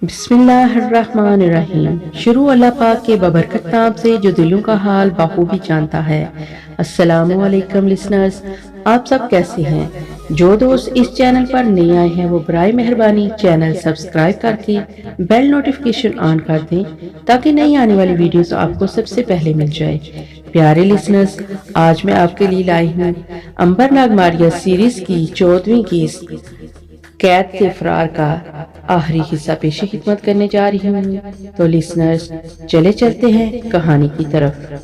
بسم اللہ الرحمن الرحیم۔ شروع اللہ پاک کے ببرکت نام سے جو دلوں کا حال بخوبی جانتا ہے۔ السلام علیکم لسنرز، آپ سب کیسے ہیں؟ جو دوست اس چینل پر نئے آئے ہیں وہ برائے مہربانی چینل سبسکرائب کر کے بیل نوٹیفیکیشن آن کر دیں تاکہ نئی آنے والی ویڈیوز آپ کو سب سے پہلے مل جائے۔ پیارے لسنرز، آج میں آپ کے لیے لائی ہوں عنبر ناگماریہ سیریز کی 14ویں قسط قید سے فرار کا آخری حصہ پیش خدمت کرنے جا رہی ہوں۔ تو لسنرز چلے چلتے ہیں کہانی کی طرف۔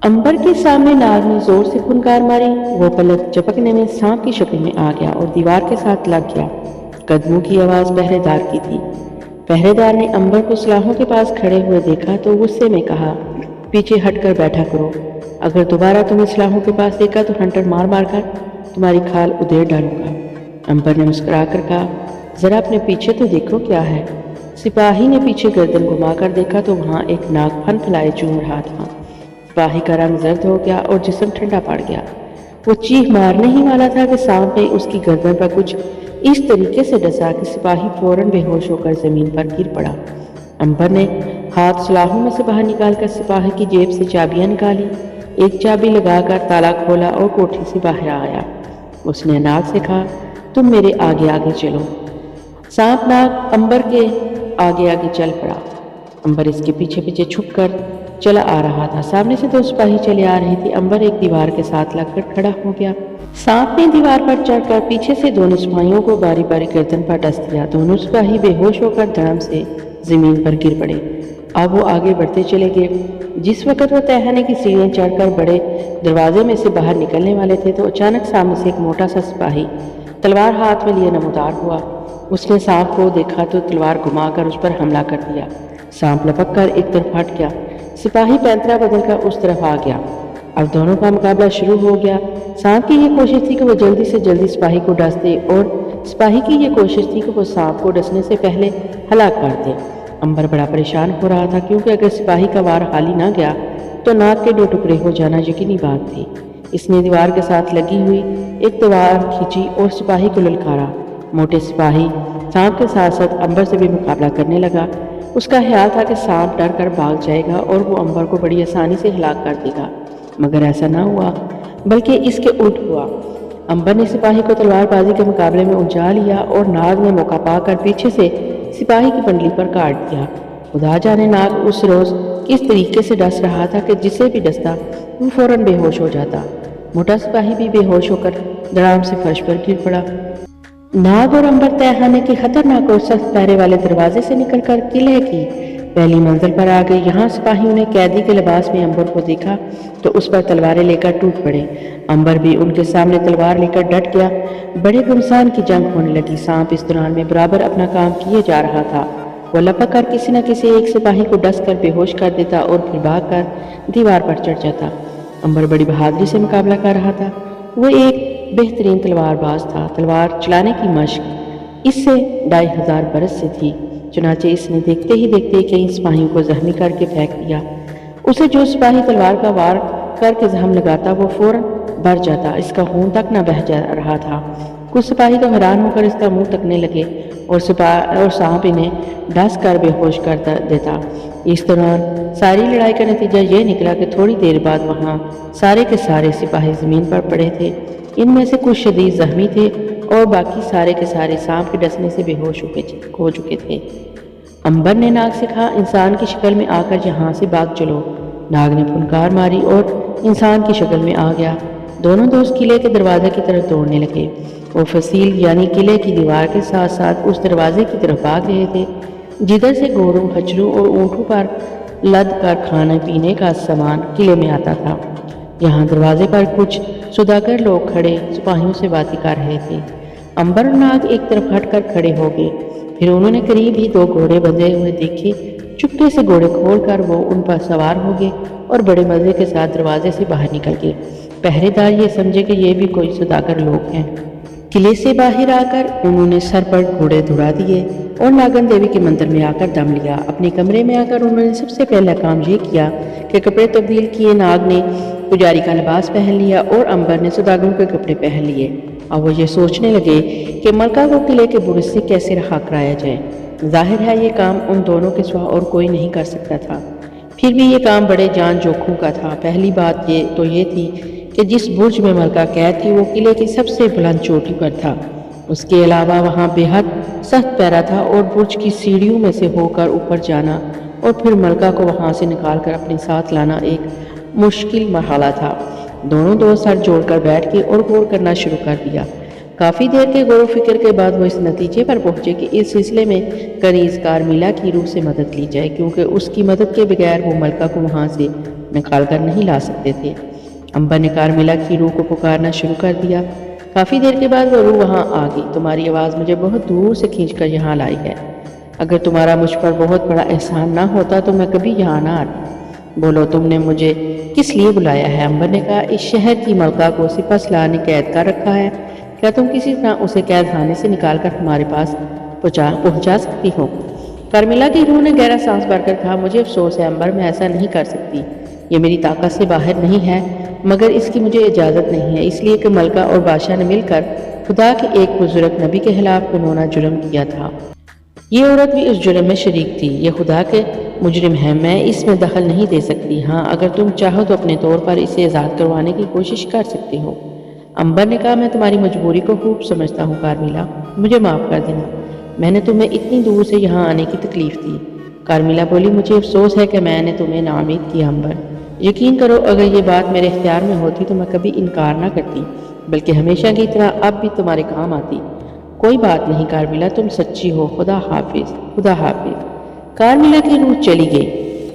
عنبر کے سامنے ناگ نے زور سے پھنکار ماری۔ وہ پلک جھپکنے میں سانپ کی شکل میں آ گیا اور دیوار کے ساتھ لگ گیا۔ قدموں کی آواز پہرے دار کی تھی۔ پہرے دار نے عنبر کو سلاخوں کے پاس کھڑے ہوئے دیکھا تو غصے میں کہا، پیچھے ہٹ کر بیٹھا کرو، اگر دوبارہ تمہیں سلاخوں کے پاس دیکھا تو ہنٹر مار مار کر تمہاری کھال ادھیڑ ڈالوں گا۔ عنبر نے مسکرا کر کہا، ذرا اپنے پیچھے تو دیکھو کیا ہے۔ سپاہی نے پیچھے گردن گھما کر دیکھا تو وہاں ایک ناگ پھن پھلائے چوم رہا تھا۔ سپاہی کا رنگ زرد ہو گیا اور جسم ٹھنڈا پڑ گیا۔ وہ چیخ مارنے ہی والا تھا کہ سانپ نے اس کی گردن پر کچھ اس طریقے سے ڈسا کہ سپاہی فوراً بے ہوش ہو کر زمین پر گر پڑا۔ عنبر نے ہاتھ سلاخوں میں سے باہر نکال کر سپاہی کی جیب سے چابیاں نکالی، ایک چابی لگا کر تالا کھولا اور کوٹھی سے باہر آیا۔ اس نے ناگ سے کہا، تم میرے آگے آگے چلو۔ سانپ ناگ عنبر کے آگے آگے چل پڑا۔ عنبر اس کے پیچھے پیچھے چھپ کر چلا آ رہا تھا۔ سامنے سے دو سپاہی چلے آ رہے تھے۔ عنبر ایک دیوار کے ساتھ لگ کر کھڑا ہو گیا۔ سانپ نے دیوار پر چڑھ کر پیچھے سے دونوں سپاہیوں کو باری باری گردن پر ڈس دیا۔ دونوں سپاہی بے ہوش ہو کر دھڑام سے زمین پر گر پڑے۔ اب وہ آگے بڑھتے چلے گئے۔ جس وقت وہ تہھانے کی سیڑھیاں چڑھ کر بڑے دروازے میں سے باہر نکلنے والے تھے تو اچانک سامنے سے ایک موٹا سا سپاہی تلوار ہاتھ میں لیے نمودار ہوا۔ اس نے سانپ کو دیکھا تو تلوار گھما کر اس پر حملہ کر دیا۔ سانپ لپک کر ایک طرف ہٹ گیا۔ سپاہی پینترا بدل کر اس طرف آ گیا۔ اب دونوں کا مقابلہ شروع ہو گیا۔ سانپ کی یہ کوشش تھی کہ وہ جلدی سے جلدی سپاہی کو ڈس دے اور سپاہی کی یہ کوشش تھی کہ وہ سانپ کو ڈسنے سے پہلے ہلاک کر دے۔ عنبر بڑا پریشان ہو رہا تھا کیونکہ اگر سپاہی کا وار خالی نہ گیا تو ناگ کے دو ٹکڑے ہو جانا یقینی بات تھی۔ اس نے دیوار کے ساتھ لگی ہوئی ایک تلوار کھینچی اور سپاہی کو للکارا۔ موٹے سپاہی سانپ کے ساتھ ساتھ عنبر سے بھی مقابلہ کرنے لگا۔ اس کا خیال تھا کہ سانپ ڈر کر بھاگ جائے گا اور وہ عنبر کو بڑی آسانی سے ہلاک کر دے گا، مگر ایسا نہ ہوا، بلکہ اس کے الٹ ہوا۔ عنبر نے سپاہی کو تلوار بازی کے مقابلے میں الجھا لیا اور ناگ نے موقع پا کر پیچھے سے سپاہی کی پنڈلی پر کاٹ دیا۔ خدا جانے ناگ اس روز کس طریقے سے ڈس رہا تھا کہ جسے بھی ڈستا وہ فوراً بے ہوش ہو جاتا۔ موٹا سپاہی بھی بے ہوش ہو کر دھڑام سے فرش پر گر پڑا۔ ناگ اور عنبر تہھانے کے خطرناک اور سخت پہرے والے دروازے سے نکل کر قلعے کی پہلی منزل پر آ گئے۔ یہاں سپاہیوں نے قیدی کے لباس میں عنبر کو دیکھا تو اس پر تلواریں لے کر ٹوٹ پڑے۔ عنبر بھی ان کے سامنے تلوار لے کر ڈٹ گیا۔ بڑے گھمسان کی جنگ ہونے لگی۔ سانپ اس دوران میں برابر اپنا کام کیے جا رہا تھا۔ وہ لپک کر کسی نہ کسی ایک سپاہی کو ڈس کر بے ہوش کر دیتا اور پھر بھاگ کر دیوار پر چڑھ جاتا۔ عنبر بڑی بہادری سے مقابلہ کر رہا تھا۔ وہ ایک بہترین تلوار باز تھا۔ تلوار چلانے کی مشق اس سے 2500 برس سے تھی۔ چنانچہ اس نے دیکھتے ہی دیکھتے کئی سپاہیوں کو زخمی کر کے پھینک دیا۔ اسے جو سپاہی تلوار کا وار کر کے زخم لگاتا وہ فوراً بھر جاتا۔ اس کا خون تک نہ بہہ جا رہا تھا۔ کچھ سپاہی تو حیران ہو کر اس کا منہ تکنے لگے اور سانپ انہیں ڈس کر بے ہوش کر دیتا۔ اس دوران ساری لڑائی کا نتیجہ یہ نکلا کہ تھوڑی دیر بعد وہاں سارے کے سارے سپاہی زمین پر پڑے تھے۔ ان میں سے کچھ شدید زخمی تھے اور باقی سارے کے سارے سانپ کے ڈسنے سے بے ہوش ہو چکے تھے۔ عنبر نے ناگ سے کہا، انسان کی شکل میں آ کر یہاں سے بھاگ چلو۔ ناگ نے پھنکار ماری اور انسان کی شکل میں آ گیا۔ دونوں دوست قلعے کے دروازے کی طرف دوڑنے لگے۔ وہ فصیل یعنی قلعے کی دیوار کے ساتھ ساتھ اس دروازے کی طرف بھاگ رہے تھے جدھر سے گھوڑوں، خچروں اور اونٹوں پر لد کر کھانے پینے کا سامان قلعے میں آتا تھا۔ یہاں دروازے پر کچھ سوداگر لوگ کھڑے سپاہیوں سے باتیں کر رہے تھے۔ عنبر اور ناگ ایک طرف ہٹ کر کھڑے ہو گئے۔ پھر انہوں نے قریب ہی 2 گھوڑے بندھے ہوئے دیکھے۔ چپکے سے گھوڑے کھول کر وہ ان پر سوار ہو گئے اور بڑے مزے کے ساتھ دروازے سے باہر نکل گئے۔ پہرے دار یہ سمجھے کہ یہ بھی کوئی سوداگر لوگ ہیں۔ قلعے سے باہر آ کر انہوں نے سر پر گھوڑے دوڑا دیے اور ناگن دیوی کے مندر میں آ کر دم لیا۔ اپنے کمرے میں آ کر انہوں نے سب سے پہلا کام یہ کیا کہ کپڑے تبدیل کیے۔ ناگ نے پجاری کا لباس پہن لیا اور عنبر نے سوداگروں کے کپڑے پہن لیے۔ اور وہ یہ سوچنے لگے کہ ملکہ کو قلعے کے برج سے کیسے رہا کرایا جائے۔ ظاہر ہے یہ کام ان دونوں کے سوا اور کوئی نہیں کر سکتا تھا، پھر بھی یہ کام بڑے جان جوکھوں کا تھا۔ پہلی بات یہ تھی کہ جس برج میں ملکہ قید تھی وہ قلعے کی سب سے بلند چوٹی پر تھا، اس کے علاوہ وہاں بے حد سخت پیرا تھا اور برج کی سیڑھیوں میں سے ہو کر اوپر جانا اور پھر ملکہ کو وہاں سے نکال کر اپنے ساتھ لانا ایک مشکل مرحلہ تھا۔ دونوں دوست سر جوڑ کر بیٹھ کے اور غور کرنا شروع کر دیا۔ کافی دیر کے غور و فکر کے بعد وہ اس نتیجے پر پہنچے کہ اس سلسلے میں کنیز کارمیلا کی روح سے مدد لی جائے، کیونکہ اس کی مدد کے بغیر وہ ملکہ کو وہاں سے نکال کر نہیں لا سکتے تھے۔ امبر نے کارمیلا کی روح کو پکارنا شروع کر دیا۔ کافی دیر کے بعد وہ روح وہاں آ گئی۔ تمہاری آواز مجھے بہت دور سے کھینچ کر یہاں لائی ہے۔ اگر تمہارا مجھ پر بہت بڑا احسان نہ ہوتا تو میں کبھی یہاں نہ آتی۔ بولو تم نے مجھے کس لیے بلایا ہے؟ امبر نے کہا، اس شہر کی ملکہ کو سپہ سالار نے قید کر رکھا ہے، کیا تم کسی طرح اسے قید خانے سے نکال کر ہمارے پاس پہنچا سکتی ہو؟ کارمیلا کی روح نے گہرا سانس بھر کر کہا، مجھے افسوس ہے امبر، میں ایسا نہیں کر سکتی، یہ میری طاقت سے باہر نہیں ہے، مگر اس کی مجھے اجازت نہیں ہے، اس لیے کہ ملکہ اور بادشاہ نے مل کر خدا کے ایک بزرگ نبی کے خلاف گنونا جرم کیا تھا۔ یہ عورت بھی اس جرم میں شریک تھی، یہ خدا کے مجرم ہے، میں اس میں دخل نہیں دے سکتی۔ ہاں اگر تم چاہو تو اپنے طور پر اسے آزاد کروانے کی کوشش کر سکتی ہو۔ امبر نے کہا، میں تمہاری مجبوری کو خوب سمجھتا ہوں کارمیلا، مجھے معاف کر دینا، میں نے تمہیں اتنی دور سے یہاں آنے کی تکلیف دی۔ کارمیلا بولی، مجھے افسوس ہے کہ میں نے تمہیں ناامید کیا امبر، یقین کرو اگر یہ بات میرے اختیار میں ہوتی تو میں کبھی انکار نہ کرتی، بلکہ ہمیشہ کی طرح اب بھی تمہارے کام آتی۔ کوئی بات نہیں کارمیلا، تم سچی ہو، خدا حافظ، خدا حافظ۔ کارمیلا کی روح چلی گئی۔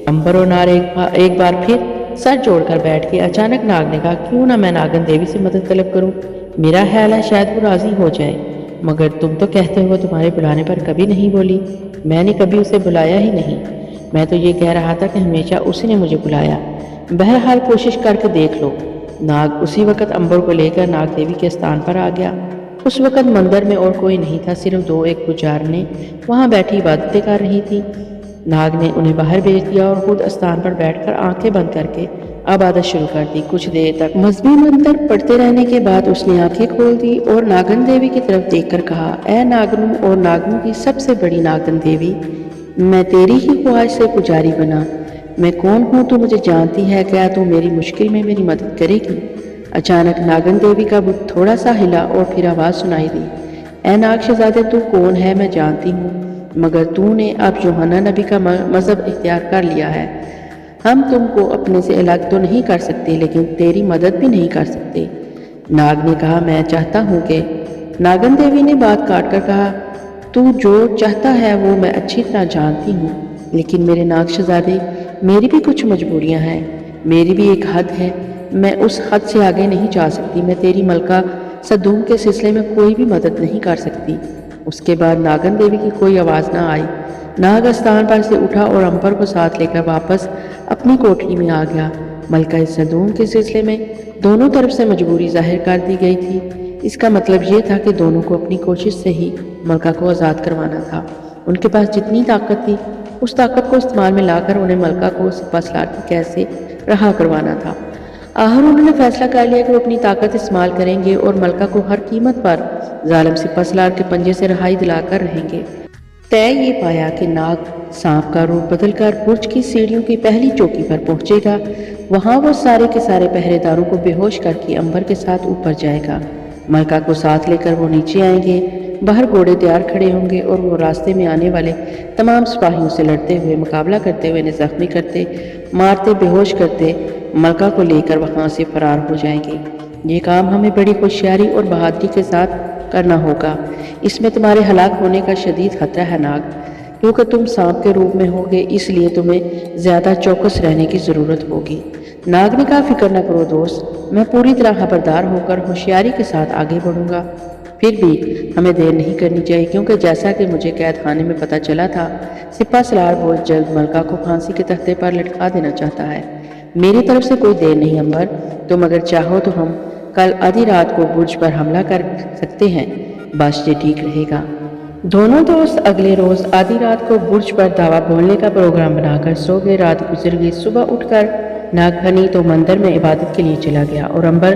امبر اور نار ایک بار پھر سر جوڑ کر بیٹھ کے اچانک ناگ نے کہا، کیوں نہ میں ناگن دیوی سے مدد طلب کروں؟ میرا خیال ہے شاید وہ راضی ہو جائے، مگر تم تو کہتے ہو تمہارے بلانے پر کبھی نہیں بولی۔ میں نے کبھی اسے بلایا ہی نہیں، میں تو یہ کہہ رہا تھا کہ ہمیشہ اسی نے مجھے بلایا۔ بہرحال کوشش کر کے دیکھ لو۔ ناگ اسی وقت امبر کو لے کر ناگ دیوی کے استان پر آ گیا۔ اس وقت مندر میں اور کوئی نہیں تھا، صرف دو ایک پجارنے وہاں بیٹھی عبادتیں کر رہی تھی۔ ناگ نے انہیں باہر بھیج دیا اور خود استان پر بیٹھ کر آنکھیں بند کر کے عبادت شروع کر دی۔ کچھ دیر تک مذہبی منتر پڑھتے رہنے کے بعد اس نے آنکھیں کھول دی اور ناگن دیوی کی طرف دیکھ کر کہا، اے ناگنوں اور ناگنوں کی سب سے بڑی ناگن دیوی، میں تیری ہی خواہش سے پجاری بنا۔ میں کون ہوں تو مجھے جانتی ہے، کیا تو میری مشکل میں میری مدد کرے گی؟ اچانک ناگن دیوی کا بت تھوڑا سا ہلا اور پھر آواز سنائی دی، اے ناگ شہزادے، تو کون ہے میں جانتی ہوں، مگر تو نے اب یوحنا نبی کا مذہب اختیار کر لیا ہے۔ ہم تم کو اپنے سے الگ تو نہیں کر سکتے، لیکن تیری مدد بھی نہیں کر سکتے۔ ناگ نے کہا، میں چاہتا ہوں کہ… ناگن دیوی نے بات کاٹ کر کہا، تو جو چاہتا ہے وہ میں اچھی طرح جانتی ہوں، لیکن میرے ناگ شہزادے، میری بھی کچھ مجبوریاں ہیں، میری بھی ایک حد ہے، میں اس حد سے آگے نہیں جا سکتی۔ میں تیری ملکہ صدوم کے سلسلے میں کوئی بھی مدد نہیں کر سکتی۔ اس کے بعد ناگن دیوی کی کوئی آواز نہ آئی۔ ناگ استان پر سے اٹھا اور امبر کو ساتھ لے کر واپس اپنی کوٹری میں آ گیا۔ ملکہ صدوم کے سلسلے میں دونوں طرف سے مجبوری ظاہر کر دی گئی تھی۔ اس کا مطلب یہ تھا کہ دونوں کو اپنی کوشش سے ہی ملکہ کو آزاد کروانا تھا۔ ان کے پاس جتنی طاقت تھی اس طاقت کو استعمال میں لا کر انہیں ملکہ کو سپہ سالار کی قید سے رہا کروانا تھا۔ آخر انہوں نے فیصلہ کر لیا کہ وہ اپنی طاقت استعمال کریں گے اور ملکہ کو ہر قیمت پر ظالم سپہ سالار کے پنجے سے رہائی دلا کر رہیں گے۔ طے یہ پایا کہ ناگ سانپ کا روپ بدل کر برج کی سیڑھیوں کی پہلی چوکی پر پہنچے گا۔ وہاں وہ سارے کے سارے پہرے داروں کو بے ہوش کر کے امبر کے ساتھ اوپر جائے گا۔ ملکہ کو ساتھ لے کر وہ نیچے آئیں گے۔ باہر گھوڑے تیار کھڑے ہوں گے اور وہ راستے میں آنے والے تمام سپاہیوں سے لڑتے ہوئے، مقابلہ کرتے ہوئے، انہیں زخمی کرتے، مارتے، بے ہوش کرتے ملکہ کو لے کر وہاں سے فرار ہو جائیں گے۔ یہ کام ہمیں بڑی ہوشیاری اور بہادری کے ساتھ کرنا ہوگا۔ اس میں تمہارے ہلاک ہونے کا شدید خطرہ ہے ناگ، کیونکہ تم سانپ کے روپ میں ہوگے، اس لیے تمہیں زیادہ چوکس رہنے کی ضرورت ہوگی۔ ناگ نے کہا، فکر نہ کرو دوست، میں پوری طرح خبردار ہو کر ہوشیاری کے ساتھ آگے بڑھوں گا۔ پھر بھی ہمیں دیر نہیں کرنی چاہیے، کیونکہ جیسا کہ مجھے قید خانے میں پتہ چلا تھا، سپہ سالار بہت جلد ملکہ کو پھانسی کے تختے پر لٹکا دینا چاہتا ہے۔ میری طرف سے کوئی دیر نہیں امبر، تم اگر چاہو تو ہم کل آدھی رات کو برج پر حملہ کر سکتے ہیں، بس یہ ٹھیک رہے گا۔ دونوں دوست اگلے روز آدھی رات کو برج پر دعویٰ بولنے کا پروگرام بنا کر سو گئے۔ رات گزر گئی، صبح اٹھ کر ناگ فنی تو مندر میں عبادت کے لیے چلا گیا اور امبر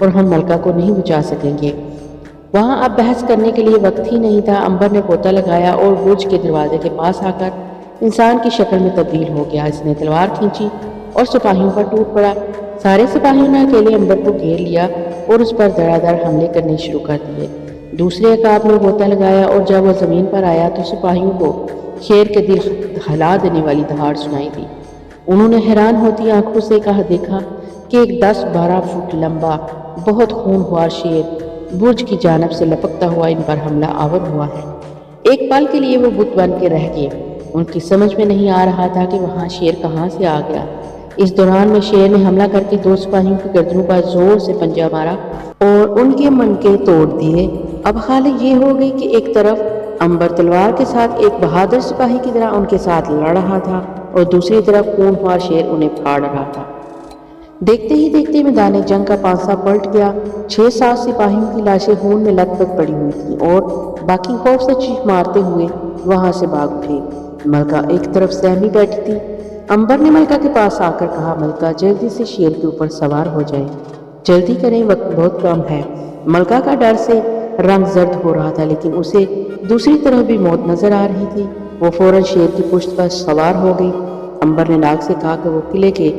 اور ہم ملکہ کو نہیں بچا سکیں گے۔ وہاں اب بحث کرنے کے لیے وقت ہی نہیں تھا۔ عنبر نے غوطہ لگایا اور برج کے دروازے کے پاس آ کر انسان کی شکل میں تبدیل ہو گیا۔ اس نے تلوار کھینچی اور سپاہیوں پر ٹوٹ پڑا۔ سارے سپاہیوں نے اکیلے عنبر کو گھیر لیا اور اس پر دھڑا دھڑ حملے کرنے شروع کر دیے۔ دوسرے عقاب نے غوطہ لگایا اور جب وہ زمین پر آیا تو سپاہیوں کو شیر کے دل ہلا دینے والی دہاڑ سنائی دی۔ انہوں نے حیران ہوتی آنکھوں سے دیکھا کہ ایک 10-12 فٹ لمبا بہت خونخوار شیر برج کی جانب سے لپکتا ہوا ان پر حملہ آور ہوا ہے۔ ایک پل کے لیے وہ بت بن کے رہ گئے۔ ان کی سمجھ میں نہیں آ رہا تھا کہ وہاں شیر کہاں سے آ گیا۔ اس دوران میں شیر نے حملہ کر کے 2 سپاہیوں کی گردنوں پر زور سے پنجہ مارا اور ان کے منکے توڑ دیے۔ اب حالت یہ ہو گئی کہ ایک طرف عنبر تلوار کے ساتھ ایک بہادر سپاہی کی طرح ان کے ساتھ لڑ رہا تھا اور دوسری طرف خونخوار شیر انہیں پھاڑ رہا تھا۔ دیکھتے ہی دیکھتے میدان جنگ کا پانسا پلٹ گیا۔ 6-7 سپاہیوں کی لاشیں خون میں لت پت پڑی ہوئی تھیں اور باقی خوف سے چیخ مارتے ہوئے وہاں سے بھاگ اٹھے۔ ملکہ ایک طرف سہمی بیٹھی تھی۔ عنبر نے ملکہ کے پاس آ کر کہا، ملکہ جلدی سے شیر کے اوپر سوار ہو جائیں، جلدی کریں، وقت بہت کم ہے۔ ملکہ کا ڈر سے رنگ زرد ہو رہا تھا لیکن اسے دوسری طرف بھی موت نظر آ رہی تھی۔ وہ فوراً شیر کی پشت پر سوار ہو گئی۔ عنبر نے ناگ سے کہا کہ وہ قلعے کے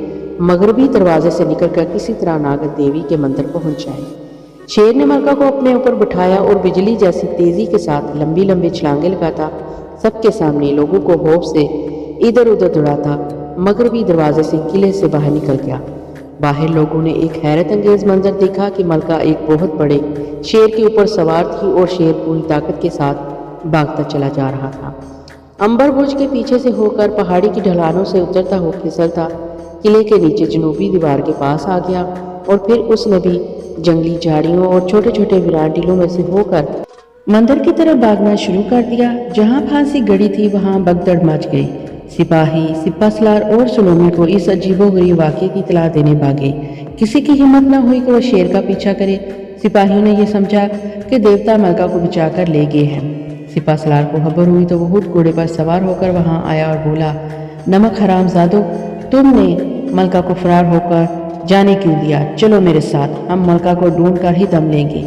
مغربی دروازے سے نکل کر کسی طرح ناگن دیوی کے مندر پہنچ جائے۔ شیر نے ملکہ کو اپنے اوپر بٹھایا اور بجلی جیسی تیزی کے ساتھ لمبی لمبی چھلانگیں لگاتا سب کے سامنے لوگوں کو خوف سے ادھر ادھر دوڑاتا مغربی دروازے سے قلعے سے باہر نکل گیا۔ باہر لوگوں نے ایک حیرت انگیز منظر دیکھا کہ ملکہ ایک بہت بڑے شیر کے اوپر سوار تھی اور شیر پوری طاقت کے ساتھ بھاگتا چلا جا رہا تھا۔ عنبر برج کے پیچھے سے ہو کر پہاڑی کی ڈھلانوں سے اترتا ہو پھسلتا قلعے کے نیچے جنوبی دیوار کے پاس آ گیا اور پھر اس نے بھی جنگلی جھاڑیوں اور چھوٹے چھوٹے ویران ٹیلوں میں سے ہو کر مندر کی طرف بھاگنا شروع کر دیا۔ جہاں پھانسی گڑی تھی وہاں بگدڑ مچ گئی۔ سپاہی، سپہ سالار اور سلومی کو اس عجیب و غریب واقعے کی اطلاع دینے بھاگے۔ کسی کی ہمت نہ ہوئی کہ وہ شیر کا پیچھا کرے۔ سپاہیوں نے یہ سمجھا کہ دیوتا ملکہ کو بچا کر لے گئے ہیں۔ سپہ سالار کو خبر ہوئی تو وہ اونٹ گھوڑے پر سوار ہو کر وہاں آیا اور بولا، نمک حرام زادو، تم نے ملکہ کو فرار ہو کر جانے کیوں دیا؟ چلو میرے ساتھ، ہم ملکہ کو ڈھونڈ کر ہی دم لیں گے۔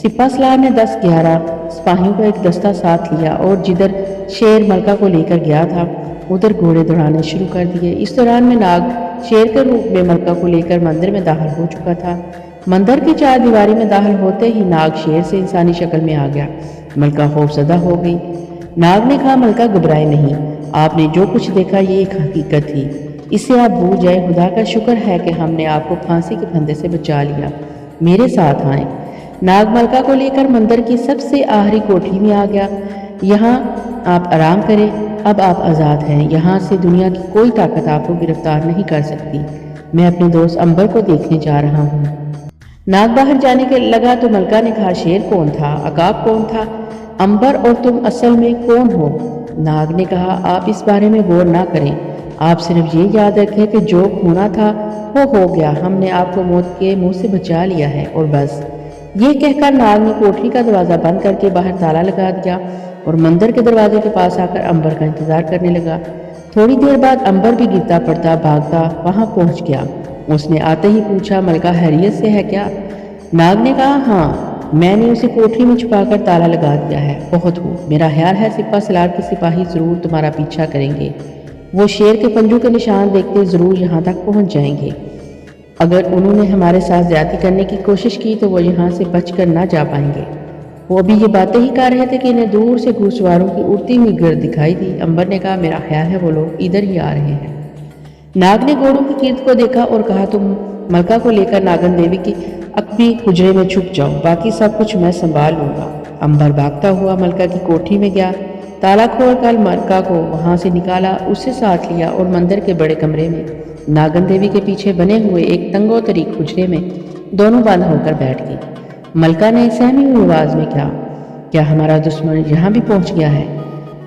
سپہ سالار نے 10-11 سپاہیوں کا ایک دستہ ساتھ لیا اور جدھر شیر ملکہ کو لے کر گیا تھا ادھر گھوڑے دوڑانے شروع کر دیے۔ اس دوران میں ناگ شیر کے روپ میں ملکہ کو لے کر مندر میں داخل ہو چکا تھا۔ مندر کی 4 دیواری میں داخل ہوتے ہی ناگ شیر سے انسانی شکل میں آ گیا۔ ملکہ خوف زدہ ہو گئی۔ ناگ نے کہا، ملکہ گھبرائے نہیں، آپ نے جو کچھ دیکھا یہ ایک حقیقت تھی، اس سے آپ بھول جائیں۔ خدا کا شکر ہے کہ ہم نے آپ کو پھانسی کے پھندے سے بچا لیا، میرے ساتھ آئیں۔ ناگ ملکہ کو لے کر مندر کی سب سے آخری کوٹھی میں آ گیا۔ یہاں آپ آرام کریں، اب آپ آزاد ہیں، یہاں سے دنیا کی کوئی طاقت آپ کو گرفتار نہیں کر سکتی۔ میں اپنے دوست عنبر کو دیکھنے جا رہا ہوں۔ ناگ باہر جانے کے لگا تو ملکہ نے کہا، شیر کون تھا؟ عقاب کون تھا؟ عنبر اور تم اصل میں کون ہو؟ ناگ نے کہا، آپ اس بارے میں غور نہ کریں، آپ صرف یہ یاد رکھیں کہ جو ہونا تھا وہ ہو گیا، ہم نے آپ کو موت کے منہ سے بچا لیا ہے اور بس۔ یہ کہہ کر ناگ نے کوٹھی کا دروازہ بند کر کے باہر تالا لگا دیا اور مندر کے دروازے کے پاس آ کر عنبر کا انتظار کرنے لگا۔ تھوڑی دیر بعد عنبر بھی گرتا پڑتا بھاگتا وہاں پہنچ گیا۔ اس نے آتے ہی پوچھا، ملکہ خیریت سے ہے کیا؟ ناگ نے کہا، ہاں، میں نے اسے کوٹھی میں چھپا کر تالا لگا دیا ہے، بہت ہو، میرا خیال ہے سپہ سالار کے سپاہی ضرور تمہارا پیچھا کریں گے، وہ شیر کے پنجوں کے نشان دیکھتے ضرور یہاں تک پہنچ جائیں گے۔ اگر انہوں نے ہمارے ساتھ زیادتی کرنے کی کوشش کی تو وہ یہاں سے بچ کر نہ جا پائیں گے۔ وہ ابھی یہ باتیں ہی کر رہے تھے کہ انہیں دور سے گھوڑ سواروں کی اڑتی ہوئی گرد دکھائی دی۔ عنبر نے کہا، میرا خیال ہے وہ لوگ ادھر ہی آ رہے ہیں۔ ناگ نے گھوڑوں کی گرد کو دیکھا اور کہا، تم ملکہ کو لے کر ناگن دیوی کی عقبی حجرے میں چھپ جاؤ، باقی سب کچھ میں سنبھال لوں گا۔ عنبر بھاگتا ہوا ملکہ کی کوٹھی میں گیا، تالا کھول کر ملکہ کو وہاں سے نکالا، اسے ساتھ لیا اور مندر کے بڑے کمرے میں ناگن دیوی کے پیچھے بنے ہوئے ایک تنگ و تریک حجرے میں دونوں بند ہو کر بیٹھ گئی۔ ملکہ نے سہمی ہوئی آواز میں کہا، کیا ہمارا دشمن یہاں بھی پہنچ گیا ہے؟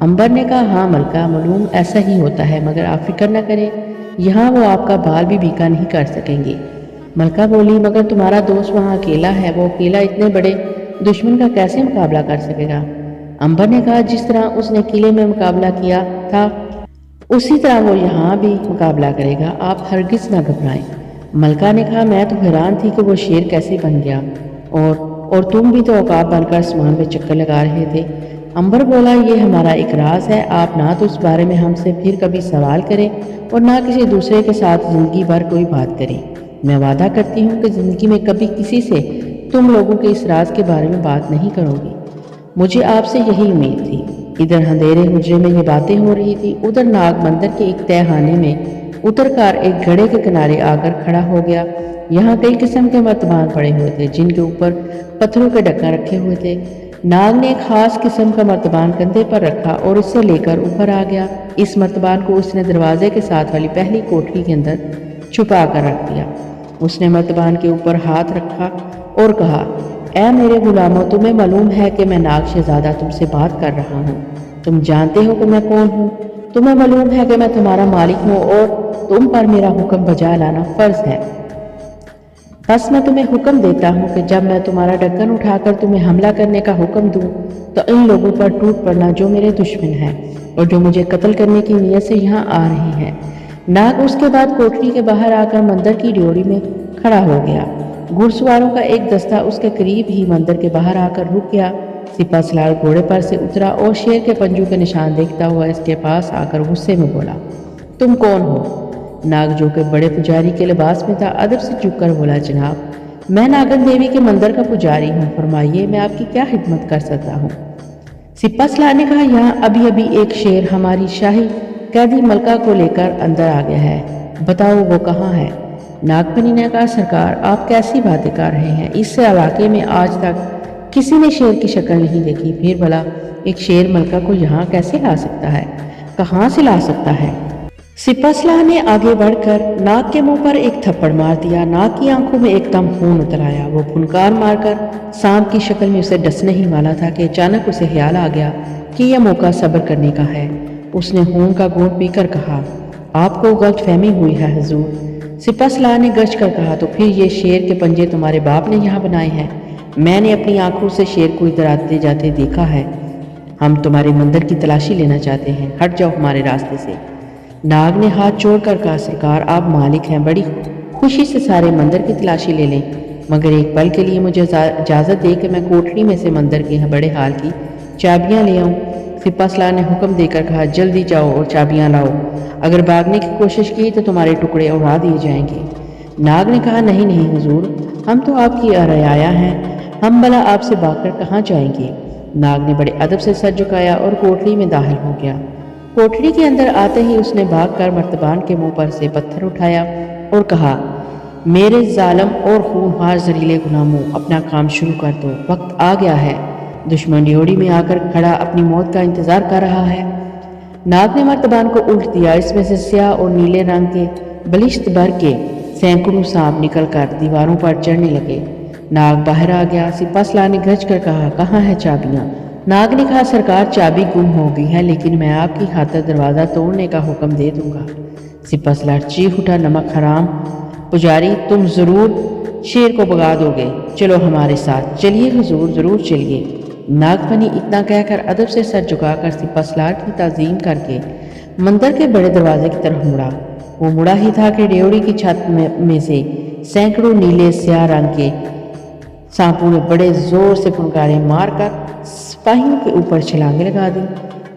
عنبر نے کہا، ہاں ملکہ، معلوم ایسا ہی ہوتا ہے، مگر آپ فکر نہ کریں، یہاں وہ آپ کا بال بھی بھیکا نہیں کر سکیں گے۔ ملکہ بولی، مگر تمہارا دوست وہاں اکیلا ہے، وہ اکیلا اتنے بڑے دشمن کا کیسے مقابلہ کر سکے گا؟ عنبر نے کہا، جس طرح اس نے قلعے میں مقابلہ کیا تھا اسی طرح وہ یہاں بھی مقابلہ کرے گا، آپ ہرگز نہ گھبرائیں۔ ملکہ نے کہا میں تو حیران تھی کہ وہ شیر کیسے بن گیا، اور تم بھی تو عقاب بن کر آسمان میں چکر لگا رہے تھے۔ امبر بولا یہ ہمارا ایک راز ہے، آپ نہ تو اس بارے میں ہم سے پھر کبھی سوال کریں اور نہ کسی دوسرے کے ساتھ زندگی بھر کوئی بات کریں۔ میں وعدہ کرتی ہوں کہ زندگی میں کبھی کسی سے تم لوگوں کے اس راز کے بارے میں بات نہیں کروں گی۔ مجھے آپ سے یہی امید تھی۔ ادھر اندھیرے حجرے میں یہ باتیں ہو رہی تھی، ادھر ناگ مندر کے ایک تہہ خانے میں اتر کر ایک گھڑے کے کنارے آ کر کھڑا ہو گیا۔ یہاں کئی قسم کے مرتبان پڑے ہوئے تھے جن کے اوپر پتھروں کے ڈھکن رکھے ہوئے تھے۔ ناگ نے ایک خاص قسم کا مرتبان کندھے پر رکھا اور اس سے لے کر اوپر آ گیا۔ اس مرتبان کو اس نے دروازے کے ساتھ والی پہلی کوٹری کے اندر چھپا کر رکھ دیا۔ اس نے مرتبان کے اوپر ہاتھ رکھا اور کہا، اے میرے غلاموں، تمہیں معلوم ہے کہ میں ناگ شہزادہ تم سے بات کر رہا ہوں۔ تم جانتے ہو کہ میں کون ہوں؟ تمہیں معلوم ہے کہ میں تمہارا مالک ہوں اور تم پر میرا حکم بجا لانا فرض ہے۔ بس میں تمہیں حکم دیتا ہوں کہ جب میں تمہارا ڈھکن اٹھا کر تمہیں حملہ کرنے کا حکم دوں تو ان لوگوں پر ٹوٹ پڑنا جو میرے دشمن ہیں اور جو مجھے قتل کرنے کی نیت سے یہاں آ رہے ہیں۔ ناگ اس کے بعد کوٹری کے باہر آ کر مندر کی ڈیوڑی میں کھڑا ہو گیا۔ گھڑ سواروں کا ایک دستہ اس کے قریب ہی مندر کے باہر آ کر رک گیا۔ سپہ سالار گھوڑے پر سے اترا اور شیر کے پنجوں کے نشان دیکھتا ہوا اس کے پاس آ کر غصے میں بولا، تم کون ہو؟ ناگ جو کہ بڑے پجاری کے لباس میں تھا ادب سے جھک کر بولا، جناب میں ناگن دیوی کے مندر کا پجاری ہوں، فرمائیے میں آپ کی کیا خدمت کر سکتا ہوں؟ سپہ سالار نے کہا، یہاں ابھی ایک شیر ہماری شاہی قیدی ملکہ کو لے کر اندر آ گیا ہے، بتاؤ وہ کہاں ہے؟ ناگفنی نے کہا، سرکار آپ کیسی باتیں کر رہے ہیں؟ اس علاقے میں آج تک کسی نے شیر کی شکل نہیں دیکھی، پھر بھلا ایک شیر ملکہ کو یہاں کیسے لا سکتا ہے؟ کہاں سے لا سکتا ہے؟ سپہ سالار نے آگے بڑھ کر ناگ کے منہ پر ایک تھپڑ مار دیا۔ ناگ کی آنکھوں میں ایک دم خون اتر آیا۔ وہ پھنکار مار کر سانپ کی شکل میں اسے ڈسنے ہی والا تھا کہ اچانک اسے خیال آ گیا کہ یہ موقع صبر کرنے کا ہے۔ اس نے خون کا گھونٹ پی کر کہا، آپ کو غلط فہمی ہوئی ہے حضور۔ سپہ سالار نے گرج کر کہا، تو پھر یہ شیر کے پنجے تمہارے باپ نے یہاں بنائے ہیں؟ میں نے اپنی آنکھوں سے شیر کو ادھر آتے جاتے دیکھا ہے۔ ہم تمہارے مندر کی تلاشی لینا چاہتے ہیں، ہٹ جاؤ ہمارے راستے سے۔ ناگ نے ہاتھ جوڑ کر کہا، سرکار آپ مالک ہیں، بڑی خوشی سے سارے مندر کی تلاشی لے لیں، مگر ایک پل کے لیے مجھے اجازت دے کہ میں کوٹری میں سے مندر کے بڑے ہال کی چابیاں لے آؤں۔ سپہ سالار نے حکم دے کر کہا، جلدی جاؤ اور چابیاں لاؤ، اگر بھاگنے کی کوشش کی تو تمہارے ٹکڑے اڑا دیے جائیں گے۔ ناگ نے کہا، نہیں حضور، ہم تو آپ کی رعایا ہیں، ہم بھلا آپ سے بھاگ کر کہاں جائیں گے؟ ناگ نے بڑے ادب سے سر جھکایا اور کوٹری میں داخل ہو گیا۔ کوٹری کے اندر آتے ہی اس نے بھاگ کر مرتبان کے منہ پر سے پتھر اٹھایا اور کہا، میرے ظالم اور خونخوار زہریلے غلاموں، اپنا کام شروع کر دو، وقت آ گیا ہے۔ دشمن ڈیوڑی میں آ کر کھڑا اپنی موت کا انتظار کر رہا ہے۔ ناگ نے مرتبان کو الٹ دیا، اس میں سے سیاہ اور نیلے رنگ کے بلشت بھر کے سینکڑوں سانپ نکل کر دیواروں پر چڑھنے لگے۔ ناگ باہر آ گیا۔ سپہ سالار نے گرج کر کہا، کہاں ہے چابیاں؟ ناگ نے کہا، سرکار چابی گم ہو گئی ہے، لیکن میں آپ کی خاطر دروازہ توڑنے کا حکم دے دوں گا۔ سپہ سالار چیخ اٹھا، نمک حرام پجاری، تم ضرور شیر کو بھگا دو گے، چلو ہمارے ساتھ۔ چلیے حضور، ضرور چلیے۔ ناگفنی اتنا کہہ کر ادب سے سر جھکا کر سپہ سالار کی تعظیم کر کے مندر کے بڑے دروازے کی طرف مڑا۔ وہ مڑا ہی تھا کہ ڈیوڑی کی چھت میں سے سینکڑوں نیلے سیاہ رنگ کے سانپوں نے بڑے زور سے پھنکاریں مار کر سپاہیوں کے اوپر چھلانگیں لگا دی۔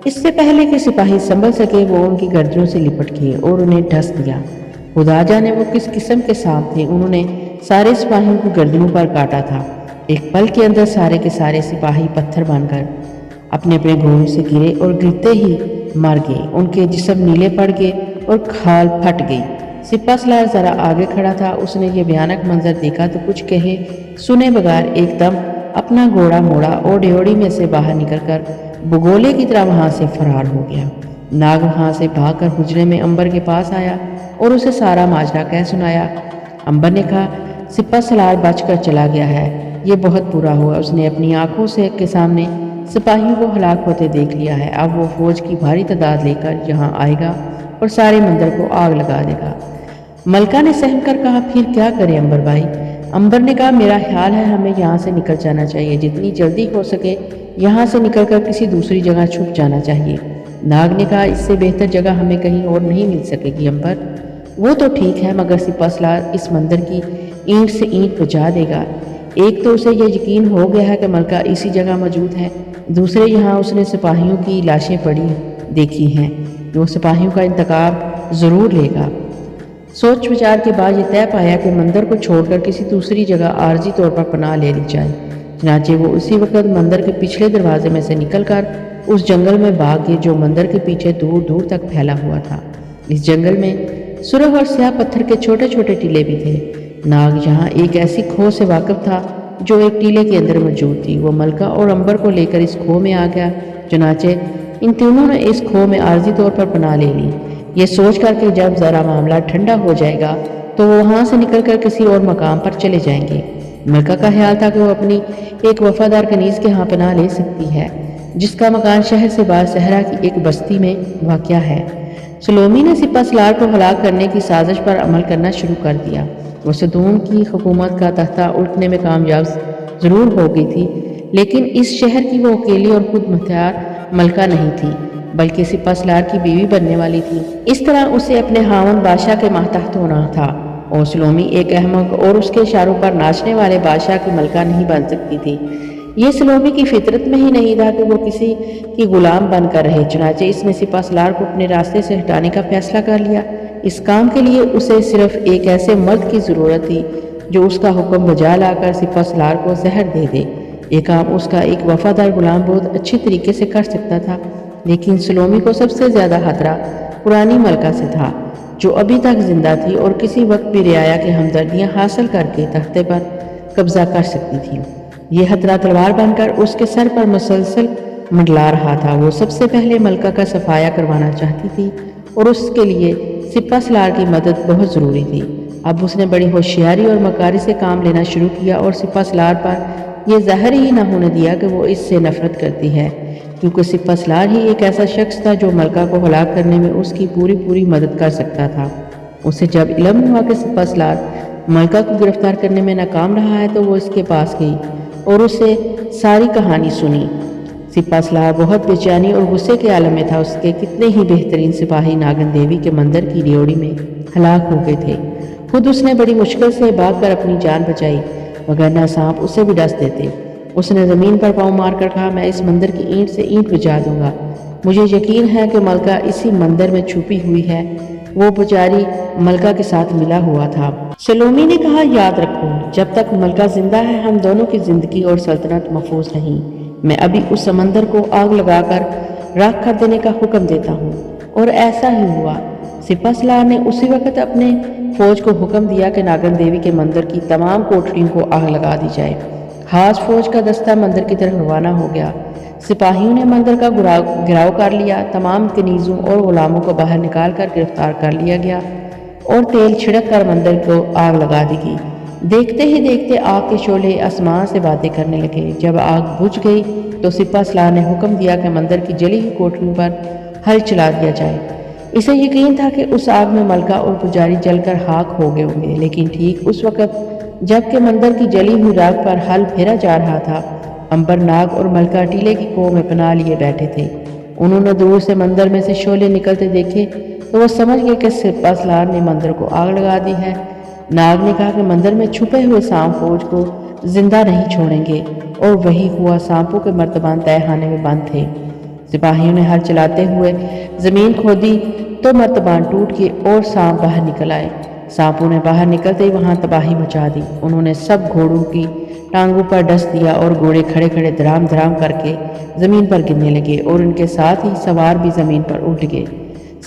اس سے پہلے کہ سپاہی سنبھل سکے وہ ان کی گردنوں سے لپٹ گئے اور انہیں ڈھس دیا۔ خدا جانے وہ کس قسم کے سانپ تھے، انہوں نے سارے سپاہیوں کی گردنوں پر کاٹا تھا۔ ایک پل کے اندر سارے کے سارے سپاہی پتھر بن کر اپنے گھوڑوں سے گرے اور گرتے ہی مر گئے۔ ان کے جسم نیلے پڑ گئے اور کھال پھٹ گئی۔ سپہ سالار ذرا آگے کھڑا تھا، اس نے یہ بھیانک منظر دیکھا تو کچھ کہے سنے بغیر ایک دم اپنا گھوڑا موڑا اور ڈیوڑی میں سے باہر نکل کر بگولے کی طرح وہاں سے فرار ہو گیا۔ ناگ وہاں سے بھاگ کر حجرے میں امبر کے پاس آیا اور اسے سارا ماجرا کہہ سنایا۔ امبر نے کہا، سپہ سالار بچ کر چلا گیا ہے، یہ بہت برا ہوا، اس نے اپنی آنکھوں سے کے سامنے سپاہیوں کو ہلاک ہوتے دیکھ لیا ہے، اب وہ فوج کی بھاری تعداد لے کر یہاں آئے گا اور سارے مندر کو آگ لگا دے گا۔ ملکہ نے سہم کر کہا، پھر کیا کرے امبر بھائی؟ امبر نے کہا، میرا خیال ہے ہمیں یہاں سے نکل جانا چاہیے، جتنی جلدی ہو سکے یہاں سے نکل کر کسی دوسری جگہ چھپ جانا چاہیے۔ ناگ نے کہا، اس سے بہتر جگہ ہمیں کہیں اور نہیں مل سکے گی امبر۔ وہ تو ٹھیک ہے مگر سپاسالار اس مندر کی اینٹ سے اینٹ بجا دے گا۔ ایک تو اسے یہ یقین ہو گیا ہے کہ ملکہ اسی جگہ موجود ہے، دوسرے یہاں اس نے سپاہیوں کی لاشیں پڑی دیکھی ہیں، وہ سپاہیوں کا انتقام ضرور لے گا۔ سوچ وچار کے بعد یہ طے پایا کہ مندر کو چھوڑ کر کسی دوسری جگہ عارضی طور پر پناہ لے لی جائے۔ چنانچہ وہ اسی وقت مندر کے پچھلے دروازے میں سے نکل کر اس جنگل میں بھاگ گئے جو مندر کے پیچھے دور دور تک پھیلا ہوا تھا۔ اس جنگل میں سرخ اور سیاہ پتھر کے چھوٹے چھوٹے ٹیلے بھی تھے۔ ناگ یہاں ایک ایسی کھو سے واقف تھا جو ایک ٹیلے کے اندر موجود تھی۔ وہ ملکہ اور عنبر کو لے کر اس کھو میں آ گیا۔ چنانچہ ان تینوں نے اس کھو میں عارضی طور پر پناہ لے لی، یہ سوچ کر کہ جب ذرا معاملہ ٹھنڈا ہو جائے گا تو وہ وہاں سے نکل کر کسی اور مقام پر چلے جائیں گے۔ ملکہ کا خیال تھا کہ وہ اپنی ایک وفادار کنیز کے ہاں پناہ لے سکتی ہے، جس کا مکان شہر سے باہر صحرا کی ایک بستی میں واقع ہے۔ سلومی نے سپاسالار کو ہلاک کرنے کی سازش پر عمل کرنا شروع کر دیا۔ وہ صدون کی حکومت کا تختہ الٹنے میں کامیاب ضرور ہو گئی تھی، لیکن اس شہر کی وہ اکیلی اور خود مختار ملکہ نہیں تھی بلکہ سپاسالار کی بیوی بننے والی تھی۔ اس طرح اسے اپنے خاوند بادشاہ کے ماتحت ہونا تھا، اور سلومی ایک احمق اور اس کے اشاروں پر ناچنے والے بادشاہ کی ملکہ نہیں بن سکتی تھی۔ یہ سلومی کی فطرت میں ہی نہیں تھا کہ وہ کسی کی غلام بن کر رہے، چنانچہ اس نے سپاسالار کو اپنے راستے سے ہٹانے کا فیصلہ کر لیا۔ اس کام کے لیے اسے صرف ایک ایسے مرد کی ضرورت تھی جو اس کا حکم بجا لا کر سپاسالار کو زہر دے دے۔ یہ کام اس کا ایک وفادار غلام بہت اچھی طریقے سے کر سکتا تھا، لیکن سلومی کو سب سے زیادہ خطرہ پرانی ملکہ سے تھا جو ابھی تک زندہ تھی اور کسی وقت بھی رعایا کی ہمدردیاں حاصل کر کے تختے پر قبضہ کر سکتی تھی۔ یہ خطرہ تلوار بن کر اس کے سر پر مسلسل منڈلا رہا تھا۔ وہ سب سے پہلے ملکہ کا صفایا کروانا چاہتی تھی اور اس کے لیے سپاسالار کی مدد بہت ضروری تھی۔ اب اس نے بڑی ہوشیاری اور مکاری سے کام لینا شروع کیا اور سپاسالار پر یہ ظاہر ہی نہ ہونے دیا کہ وہ اس سے نفرت کرتی ہے، کیونکہ سپاسالار ہی ایک ایسا شخص تھا جو ملکہ کو ہلاک کرنے میں اس کی پوری مدد کر سکتا تھا۔ اسے جب علم ہوا کہ سپاسالار ملکہ کو گرفتار کرنے میں ناکام رہا ہے تو وہ اس کے پاس گئی اور اسے ساری کہانی سنی۔ سپاسالار بہت بے چینی اور غصے کے عالم میں تھا۔ اس کے کتنے ہی بہترین سپاہی ناگن دیوی کے مندر کی ڈیوڑی میں ہلاک ہو گئے تھے۔ خود اس نے بڑی مشکل سے بھاگ کر اپنی جان بچائی، وگرنہ سانپ اسے بھی ڈس دیتے۔ اس نے زمین پر پاؤں مار کر کہا، میں اس مندر کی اینٹ سے اینٹ بجا دوں گا۔ مجھے یقین ہے کہ ملکہ اسی مندر میں چھپی ہوئی ہے۔ وہ بیچاری ملکہ کے ساتھ ملا ہوا تھا۔ سلومی نے کہا، یاد رکھو جب تک ملکہ زندہ ہے ہم دونوں کی زندگی اور سلطنت محفوظ نہیں۔ میں ابھی اس سمندر کو آگ لگا کر راکھ کر دینے کا حکم دیتا ہوں۔ اور ایسا ہی ہوا۔ سپاسالار نے اسی وقت اپنے فوج کو حکم دیا کہ ناگن دیوی کے مندر کی تمام کوٹریوں کو آگ لگا دی جائے۔ خاص فوج کا دستہ مندر کی طرف روانہ ہو گیا۔ سپاہیوں نے مندر کا گھیراؤ کر لیا۔ تمام کنیزوں اور غلاموں کو باہر نکال کر گرفتار کر لیا گیا اور تیل چھڑک کر مندر کو آگ لگا دی گئی۔ دیکھتے ہی دیکھتے آگ کے شعلے آسمان سے باتیں کرنے لگے۔ جب آگ بجھ گئی تو سپاسالار نے حکم دیا کہ مندر کی جلی ہوئی کوٹریوں پر ہل چلا دیا جائے۔ اسے یقین تھا کہ اس آگ میں ملکہ اور پجاری جل کر خاک ہو گئے ہوں گے، لیکن ٹھیک اس وقت جب کہ مندر کی جلی ہوئی راکھ پر ہل پھیرا جا رہا تھا، عنبر ناگ اور ملکہ ٹیلے کی کوہ میں پناہ لیے بیٹھے تھے۔ انہوں نے دور سے مندر میں سے شعلے نکلتے دیکھے تو وہ سمجھ گئے کہ سپاسالار نے مندر کو آگ لگا دی ہے۔ ناگ نے کہا کہ مندر میں چھپے ہوئے سانپ فوج کو زندہ نہیں چھوڑیں گے، اور وہی ہوا۔ سانپوں کے مرتبان تہہ خانے میں بند تھے۔ سپاہیوں نے ہل چلاتے ہوئے زمین کھودی تو مرتبان ٹوٹ گئے اور سانپ باہر نکل آئے۔ سانپوں نے باہر نکلتے ہی وہاں تباہی مچا دی۔ انہوں نے سب گھوڑوں کی ٹانگوں پر ڈس دیا اور گھوڑے کھڑے کھڑے دھڑام دھڑام کر کے زمین پر گرنے لگے اور ان کے ساتھ ہی سوار بھی زمین پر الٹ گئے۔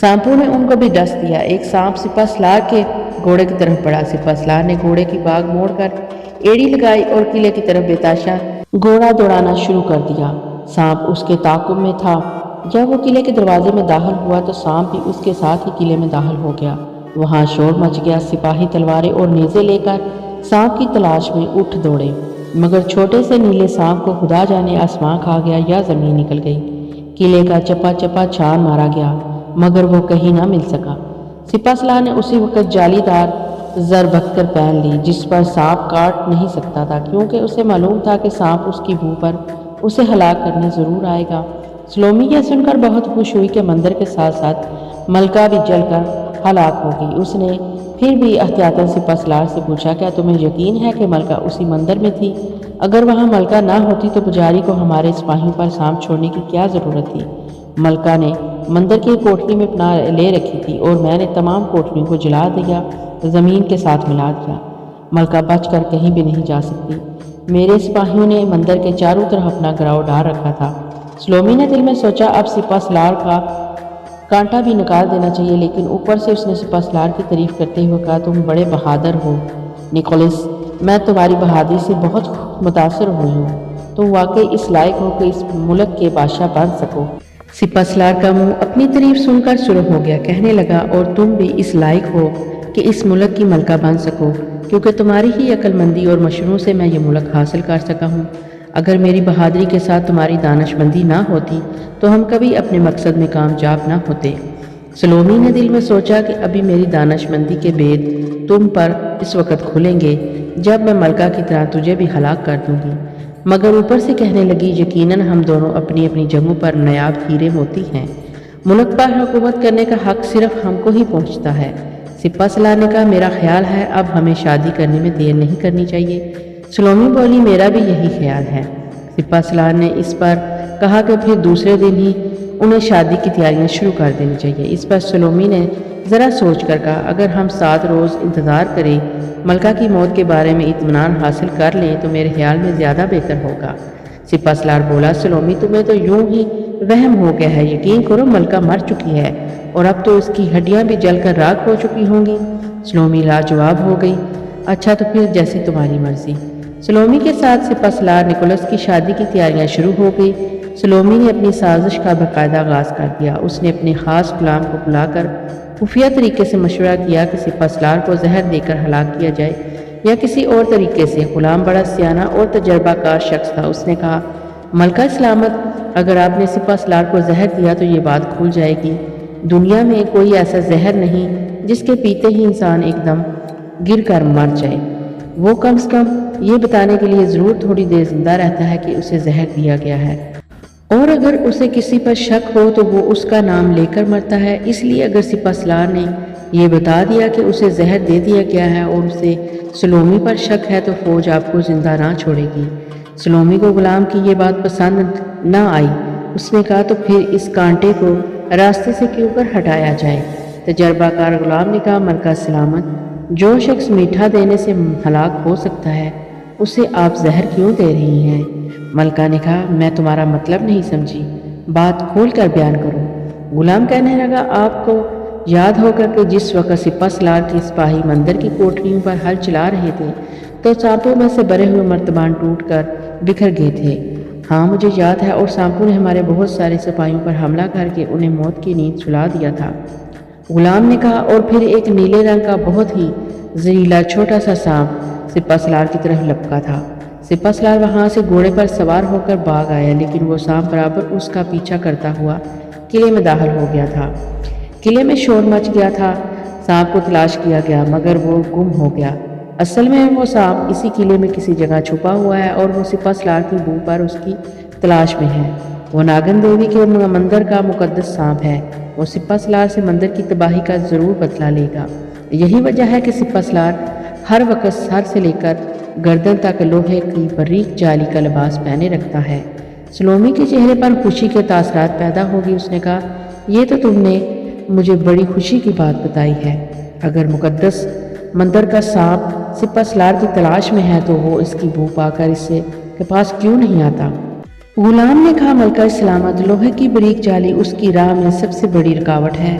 سانپوں نے ان کو بھی ڈس دیا۔ ایک سانپ سپاسالار کے گھوڑے کی طرف پڑا۔ سپاسالار نے گھوڑے کی باگ موڑ کر ایڑی لگائی اور قلعے کی طرف بے تاشا گھوڑا دوڑانا شروع کر دیا۔ سانپ اس کے تعاقب میں تھا۔ جب وہ قلعے کے دروازے میں داخل ہوا تو سانپ بھی اس کے ساتھ ہی قلعے میں داخل ہو گیا۔ وہاں شور مچ گیا۔ سپاہی تلواریں اور نیزے لے کر سانپ کی تلاش میں اٹھ دوڑے، مگر چھوٹے سے نیلے سانپ کو خدا جانے آسمان کھا گیا یا زمین نکل گئی۔ قلعے کا چپا چپا چھان مارا گیا مگر وہ کہیں نہ مل سکا۔ سپاسالار نے اسی وقت جالی دار زر بکھر پہن لی جس پر سانپ کاٹ نہیں سکتا تھا، کیونکہ اسے معلوم تھا کہ سانپ اس کی بو پر اسے ہلاک کرنے ضرور آئے گا۔ سلومی یہ سن کر بہت خوش ہوئی کہ مندر کے ساتھ ساتھ ملکہ بھی جل کر ہلاک ہو گئی۔ اس نے پھر بھی احتیاطاً سپہ سالار سے پوچھا، کیا تمہیں یقین ہے کہ ملکہ اسی مندر میں تھی؟ اگر وہاں ملکہ نہ ہوتی تو پجاری کو ہمارے سپاہیوں پر سانپ چھوڑنے کی کیا ضرورت تھی؟ ملکہ نے مندر کی کوٹری میں پناہ لے رکھی تھی اور میں نے تمام کوٹریوں کو جلا دیا، زمین کے ساتھ ملا دیا۔ ملکہ بچ کر کہیں بھی نہیں جا سکتی۔ میرے سپاہیوں نے مندر کے چاروں طرف اپنا گراؤ ڈال رکھا تھا۔ سلومی نے دل میں سوچا، اب سپہ سالار کا کانٹا بھی نکال دینا چاہیے، لیکن اوپر سے اس نے سپہ سالار کی تعریف کرتے ہوئے کہا، تم بڑے بہادر ہو نکولس، میں تمہاری بہادری سے بہت متاثر ہوئی ہوں۔ تم واقعی اس لائق ہو کہ اس ملک کے بادشاہ بن سکو۔ سپہ سالار کا منہ اپنی تعریف سن کر سرخ ہو گیا، کہنے لگا، اور تم بھی اس لائق ہو کہ اس ملک کی ملکہ بن سکو، کیونکہ تمہاری ہی عقل مندی اور مشوروں سے میں یہ ملک حاصل کر سکا ہوں۔ اگر میری بہادری کے ساتھ تمہاری دانش مندی نہ ہوتی تو ہم کبھی اپنے مقصد میں کامیاب نہ ہوتے۔ سلومی نے دل میں سوچا کہ ابھی میری دانش مندی کے بید تم پر اس وقت کھلیں گے جب میں ملکہ کی طرح تجھے بھی ہلاک کر دوں گی۔ مگر اوپر سے کہنے لگی، یقیناً ہم دونوں اپنی اپنی جگہوں پر نایاب ہیرے موتی ہیں۔ ملک پر حکومت کرنے کا حق صرف ہم کو ہی پہنچتا ہے۔ سپہ سالار نے کہا، میرا خیال ہے اب ہمیں شادی کرنے میں دیر نہیں کرنی چاہیے۔ سلومی بولی، میرا بھی یہی خیال ہے۔ سپہ سالار نے اس پر کہا کہ پھر دوسرے دن ہی انہیں شادی کی تیاریاں شروع کر دینی چاہیے۔ اس پر سلومی نے ذرا سوچ کر کہا، اگر ہم 7 روز انتظار کریں، ملکہ کی موت کے بارے میں اطمینان حاصل کر لیں تو میرے خیال میں زیادہ بہتر ہوگا۔ سپہ سالار بولا، سلومی تمہیں تو یوں ہی وہم ہو گیا ہے، یقین کرو ملکہ مر چکی ہے اور اب تو اس کی ہڈیاں بھی جل کر راکھ ہو چکی ہوں گی۔ سلومی لاجواب ہو گئی، اچھا تو پھر جیسی تمہاری مرضی۔ سلومی کے ساتھ سپہ سالار نکولس کی شادی کی تیاریاں شروع ہو گئی۔ سلومی نے اپنی سازش کا باقاعدہ آغاز کر دیا۔ اس نے اپنے خاص غلام کو بلا کر خفیہ طریقے سے مشورہ کیا کہ سپہ سالار کو زہر دے کر ہلاک کیا جائے یا کسی اور طریقے سے۔ غلام بڑا سیانہ اور تجربہ کار شخص تھا۔ اس نے کہا، ملکہ سلامت، اگر آپ نے سپہ سالار کو زہر دیا تو یہ بات کھل جائے گی۔ دنیا میں کوئی ایسا زہر نہیں جس کے پیتے ہی انسان ایک دم گر کر مر جائے۔ وہ کم سے کم یہ بتانے کے لیے ضرور تھوڑی دیر زندہ رہتا ہے کہ اسے زہر دیا گیا ہے، اور اگر اسے کسی پر شک ہو تو وہ اس کا نام لے کر مرتا ہے۔ اس لیے اگر سپہ سالار نے یہ بتا دیا کہ اسے زہر دے دیا گیا ہے اور اسے سلومی پر شک ہے تو فوج آپ کو زندہ نہ چھوڑے گی۔ سلومی کو غلام کی یہ بات پسند نہ آئی۔ اس نے کہا، تو پھر اس کانٹے کو راستے سے کیوں کر ہٹایا جائے۔ تجربہ کار غلام نے کہا، ملکہ سلامت، جو شخص میٹھا دینے سے ہلاک ہو سکتا ہے اسے آپ زہر کیوں دے رہی ہیں؟ ملکہ نے کہا، میں تمہارا مطلب نہیں سمجھی، بات کھول کر بیان کرو۔ غلام کہنے لگا، آپ کو یاد ہوگا کہ جس وقت سپہ سالار کے سپاہی مندر کی کوٹریوں پر ہل چلا رہے تھے تو سانپوں میں سے بھرے ہوئے مرتبان ٹوٹ کر بکھر گئے تھے۔ ہاں مجھے یاد ہے، اور سانپوں نے ہمارے بہت سارے سپاہیوں پر حملہ کر کے انہیں موت کی نیند سلا دیا تھا۔ غلام نے کہا، اور پھر ایک نیلے رنگ کا بہت ہی زہریلا چھوٹا سا سانپ سپہ سالار کی طرف لپکا تھا۔ سپہ سالار وہاں سے گھوڑے پر سوار ہو کر بھاگ آیا، لیکن وہ سانپ برابر اس کا پیچھا کرتا ہوا قلعے میں داخل ہو گیا تھا۔ قلعے میں شور مچ گیا تھا، سانپ کو تلاش کیا گیا مگر وہ گم ہو گیا۔ اصل میں وہ سانپ اسی قلعے میں کسی جگہ چھپا ہوا ہے اور وہ سپہ سالار کی بو پر اس کی تلاش میں ہے۔ وہ ناگن دیوی کے مندر کا مقدس سانپ ہے۔ وہ سپہ سالار سے مندر کی تباہی کا ضرور بدلہ لے گا۔ یہی وجہ ہے کہ سپہ سالار ہر وقت سر سے لے کر گردن تک لوہے کی باریک جالی کا لباس پہنے رکھتا ہے۔ سلومی کے چہرے پر خوشی کے تاثرات پیدا ہو گئی۔ اس نے کہا، یہ تو تم نے مجھے بڑی خوشی کی بات بتائی ہے۔ اگر مقدس مندر کا سانپ سپہ سالار کی تلاش میں ہے تو وہ اس کی بو پا کر اس کے پاس کیوں نہیں آتا؟ غلام نے کہا، ملکہ سلامت، لوہے کی باریک جالی اس کی راہ میں سب سے بڑی رکاوٹ ہے۔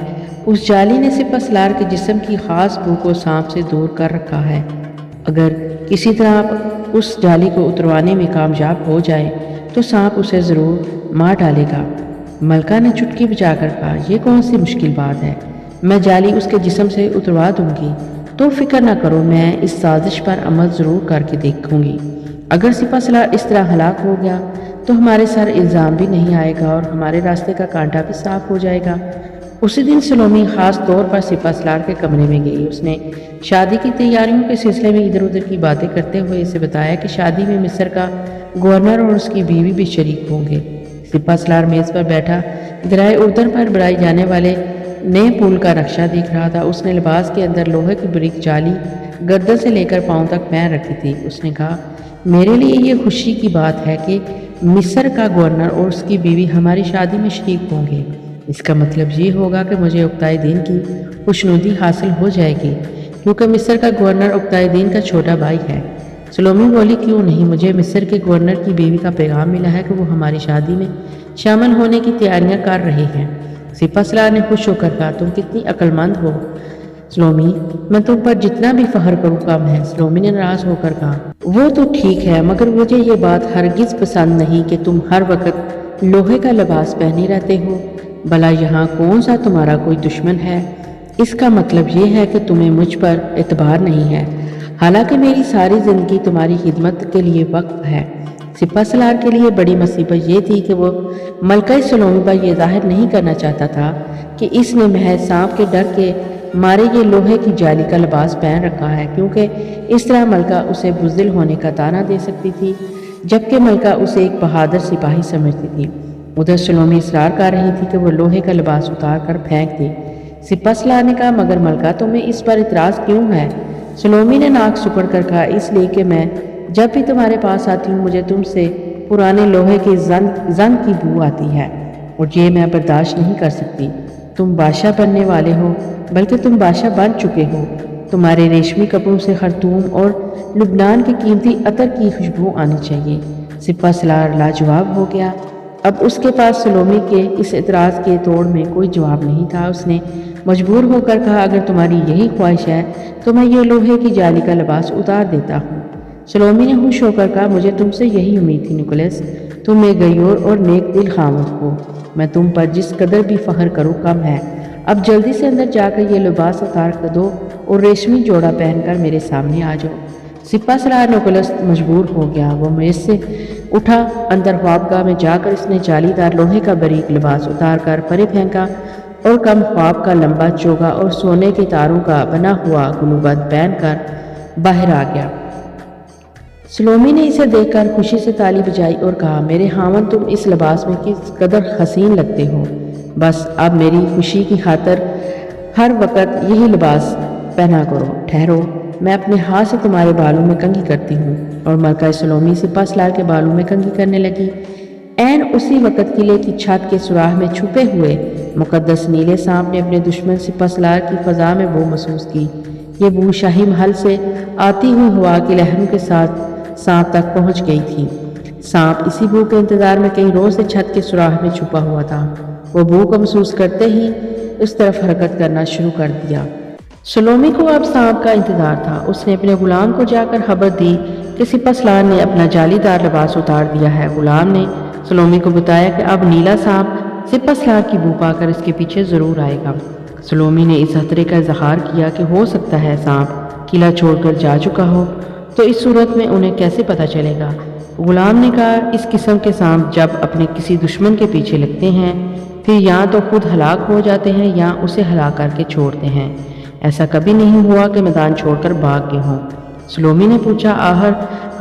اس جالی نے سپہ سالار کے جسم کی خاص بو کو سانپ سے دور کر رکھا ہے۔ اگر کسی طرح آپ اس جالی کو اتروانے میں کامیاب ہو جائے تو سانپ اسے ضرور مار ڈالے گا۔ ملکہ نے چٹکی بجا کر کہا، یہ کون سی مشکل بات ہے، میں جالی اس کے جسم سے اتروا دوں گی۔ تو فکر نہ کرو، میں اس سازش پر عمل ضرور کر کے دیکھوں گی۔ اگر سپہ سالار اس طرح ہلاک ہو گیا تو ہمارے سر الزام بھی نہیں آئے گا اور ہمارے راستے کا کانٹا بھی صاف ہو جائے گا۔ اسی دن سلومی خاص طور پر سپہ سالار کے کمرے میں گئی۔ اس نے شادی کی تیاریوں کے سلسلے میں ادھر ادھر کی باتیں کرتے ہوئے اسے بتایا کہ شادی میں مصر کا گورنر اور اس کی بیوی بھی شریک ہوں گے۔ سپہ سالار میز پر بیٹھا درائے اردن پر بڑھائی جانے والے نئے پول کا نقشہ دیکھ رہا تھا۔ اس نے لباس کے اندر لوہے کی بریک جالی گردن سے لے کر پاؤں تک پہن رکھی تھی۔ اس نے کہا، میرے لیے یہ خوشی کی بات ہے کہ مصر کا گورنر اور اس کی بیوی ہماری شادی میں شریک ہوں گے۔ اس کا مطلب یہ ہوگا کہ مجھے عقدۂ دین کی خوشنودی حاصل ہو جائے گی، کیونکہ مصر کا گورنر عقدۂ دین کا چھوٹا بھائی ہے۔ سلومی بولی، کیوں نہیں؟ مجھے مصر کے گورنر کی بیوی کا پیغام ملا ہے کہ وہ ہماری شادی میں شامل ہونے کی تیاریاں کر رہے ہیں۔ سپہ سالار نے خوش ہو کر کہا، تم کتنی عقل مند ہو سلومی، میں تم پر جتنا بھی فخر کروں کم ہے۔ سلومی نے ناراض ہو کر کہا، وہ تو ٹھیک ہے، مگر مجھے یہ بات ہرگز پسند نہیں کہ تم ہر وقت لوہے کا لباس پہنے رہتے ہو۔ بھلا یہاں کون سا تمہارا کوئی دشمن ہے؟ اس کا مطلب یہ ہے کہ تمہیں مجھ پر اعتبار نہیں ہے، حالانکہ میری ساری زندگی تمہاری خدمت کے لیے وقف ہے۔ سپہ سالار کے لیے بڑی مصیبت یہ تھی کہ وہ ملکہ سلومی پر یہ ظاہر نہیں کرنا چاہتا تھا کہ اس نے محض سانپ کے ڈر کے مارے یہ لوہے کی جالی کا لباس پہن رکھا ہے، کیونکہ اس طرح ملکہ اسے بزدل ہونے کا طعنہ دے سکتی تھی، جبکہ ملکہ اسے ایک بہادر سپاہی سمجھتی تھی۔ ادھر سلومی اصرار کر رہی تھی کہ وہ لوہے کا لباس اتار کر پھینک دے۔ سپہ سالار نے کہا، مگر ملکہ تمہیں اس پر اعتراض کیوں ہے؟ سلومی نے ناک سکڑ کر کہا، اس لیے کہ میں جب بھی تمہارے پاس آتی ہوں مجھے تم سے پرانے لوہے کی زنگ کی بو آتی ہے، اور یہ میں برداشت نہیں کر سکتی۔ تم بادشاہ بننے والے ہو، بلکہ تم بادشاہ بن چکے ہو۔ تمہارے ریشمی کپڑوں سے خرطوم اور لبنان کے قیمتی عطر کی خوشبو آنی چاہیے۔ سپہ سالار لاجواب ہو گیا۔ اب اس کے پاس سلومی کے اس اعتراض کے توڑ میں کوئی جواب نہیں تھا۔ اس نے مجبور ہو کر کہا، اگر تمہاری یہی خواہش ہے تو میں یہ لوہے کی جالی کا لباس اتار دیتا ہوں۔ سلومی نے خوش ہو کر کہا، مجھے تم سے یہی امید تھی نکولس، تم ایک غیور اور نیک دل خاوند ہو، میں تم پر جس قدر بھی فخر کروں کم ہے۔ اب جلدی سے اندر جا کر یہ لباس اتار کر دو اور ریشمی جوڑا پہن کر میرے سامنے آ جاؤ۔ سپہ سالار نکولس مجبور ہو گیا۔ وہ میز سے اٹھا، اندر خوابگاہ میں جا کر اس نے جالی دار لوہے کا باریک لباس اتار کر پرے پھینکا اور کم خواب کا لمبا چوگا اور سونے کے تاروں کا بنا ہوا گلوبند پہن کر باہر آ گیا۔ سلومی نے اسے دیکھ کر خوشی سے تالی بجائی اور کہا، میرے خاوند تم اس لباس میں کس قدر حسین لگتے ہو۔ بس اب میری خوشی کی خاطر ہر وقت یہی لباس پہنا کرو۔ ٹھہرو، میں اپنے ہاتھ سے تمہارے بالوں میں کنگھی کرتی ہوں۔ اور ملکہ سلومی سپہ سالار کے بالوں میں کنگھی کرنے لگی۔ عین اسی وقت قلعے کی چھت کے سوراخ میں چھپے ہوئے مقدس نیلے سانپ نے اپنے دشمن سپہ سالار کی فضا میں بو محسوس کی۔ یہ بو شاہی محل سے آتی ہوئی ہوا کی لہروں کے ساتھ سانپ تک پہنچ گئی تھی۔ سانپ اسی بو کے انتظار میں کئی روز سے چھت کے سوراخ میں چھپا ہوا تھا۔ وہ بو کو محسوس کرتے ہی اس طرف حرکت کرنا شروع کر دیا۔ سلومی کو اب سانپ کا انتظار تھا۔ اس نے اپنے غلام کو جا کر خبر دی کہ سپہ سالار نے اپنا جالی دار لباس اتار دیا ہے۔ غلام نے سلومی کو بتایا کہ اب نیلا سانپ سپہ سالار کی بو پا کر اس کے پیچھے ضرور آئے گا۔ سلومی نے اس خطرے کا اظہار کیا کہ ہو سکتا ہے سانپ قلعہ چھوڑ کر جا چکا ہو، تو اس صورت میں انہیں کیسے پتہ چلے گا؟ غلام نے کہا، اس قسم کے سانپ جب اپنے کسی دشمن کے پیچھے لگتے ہیں پھر یا تو خود ہلاک ہو جاتے ہیں یا اسے ہلاک کر کے چھوڑتے ہیں۔ ایسا کبھی نہیں ہوا کہ میدان چھوڑ کر بھاگ گئے ہوں۔ سلومی نے پوچھا، آخر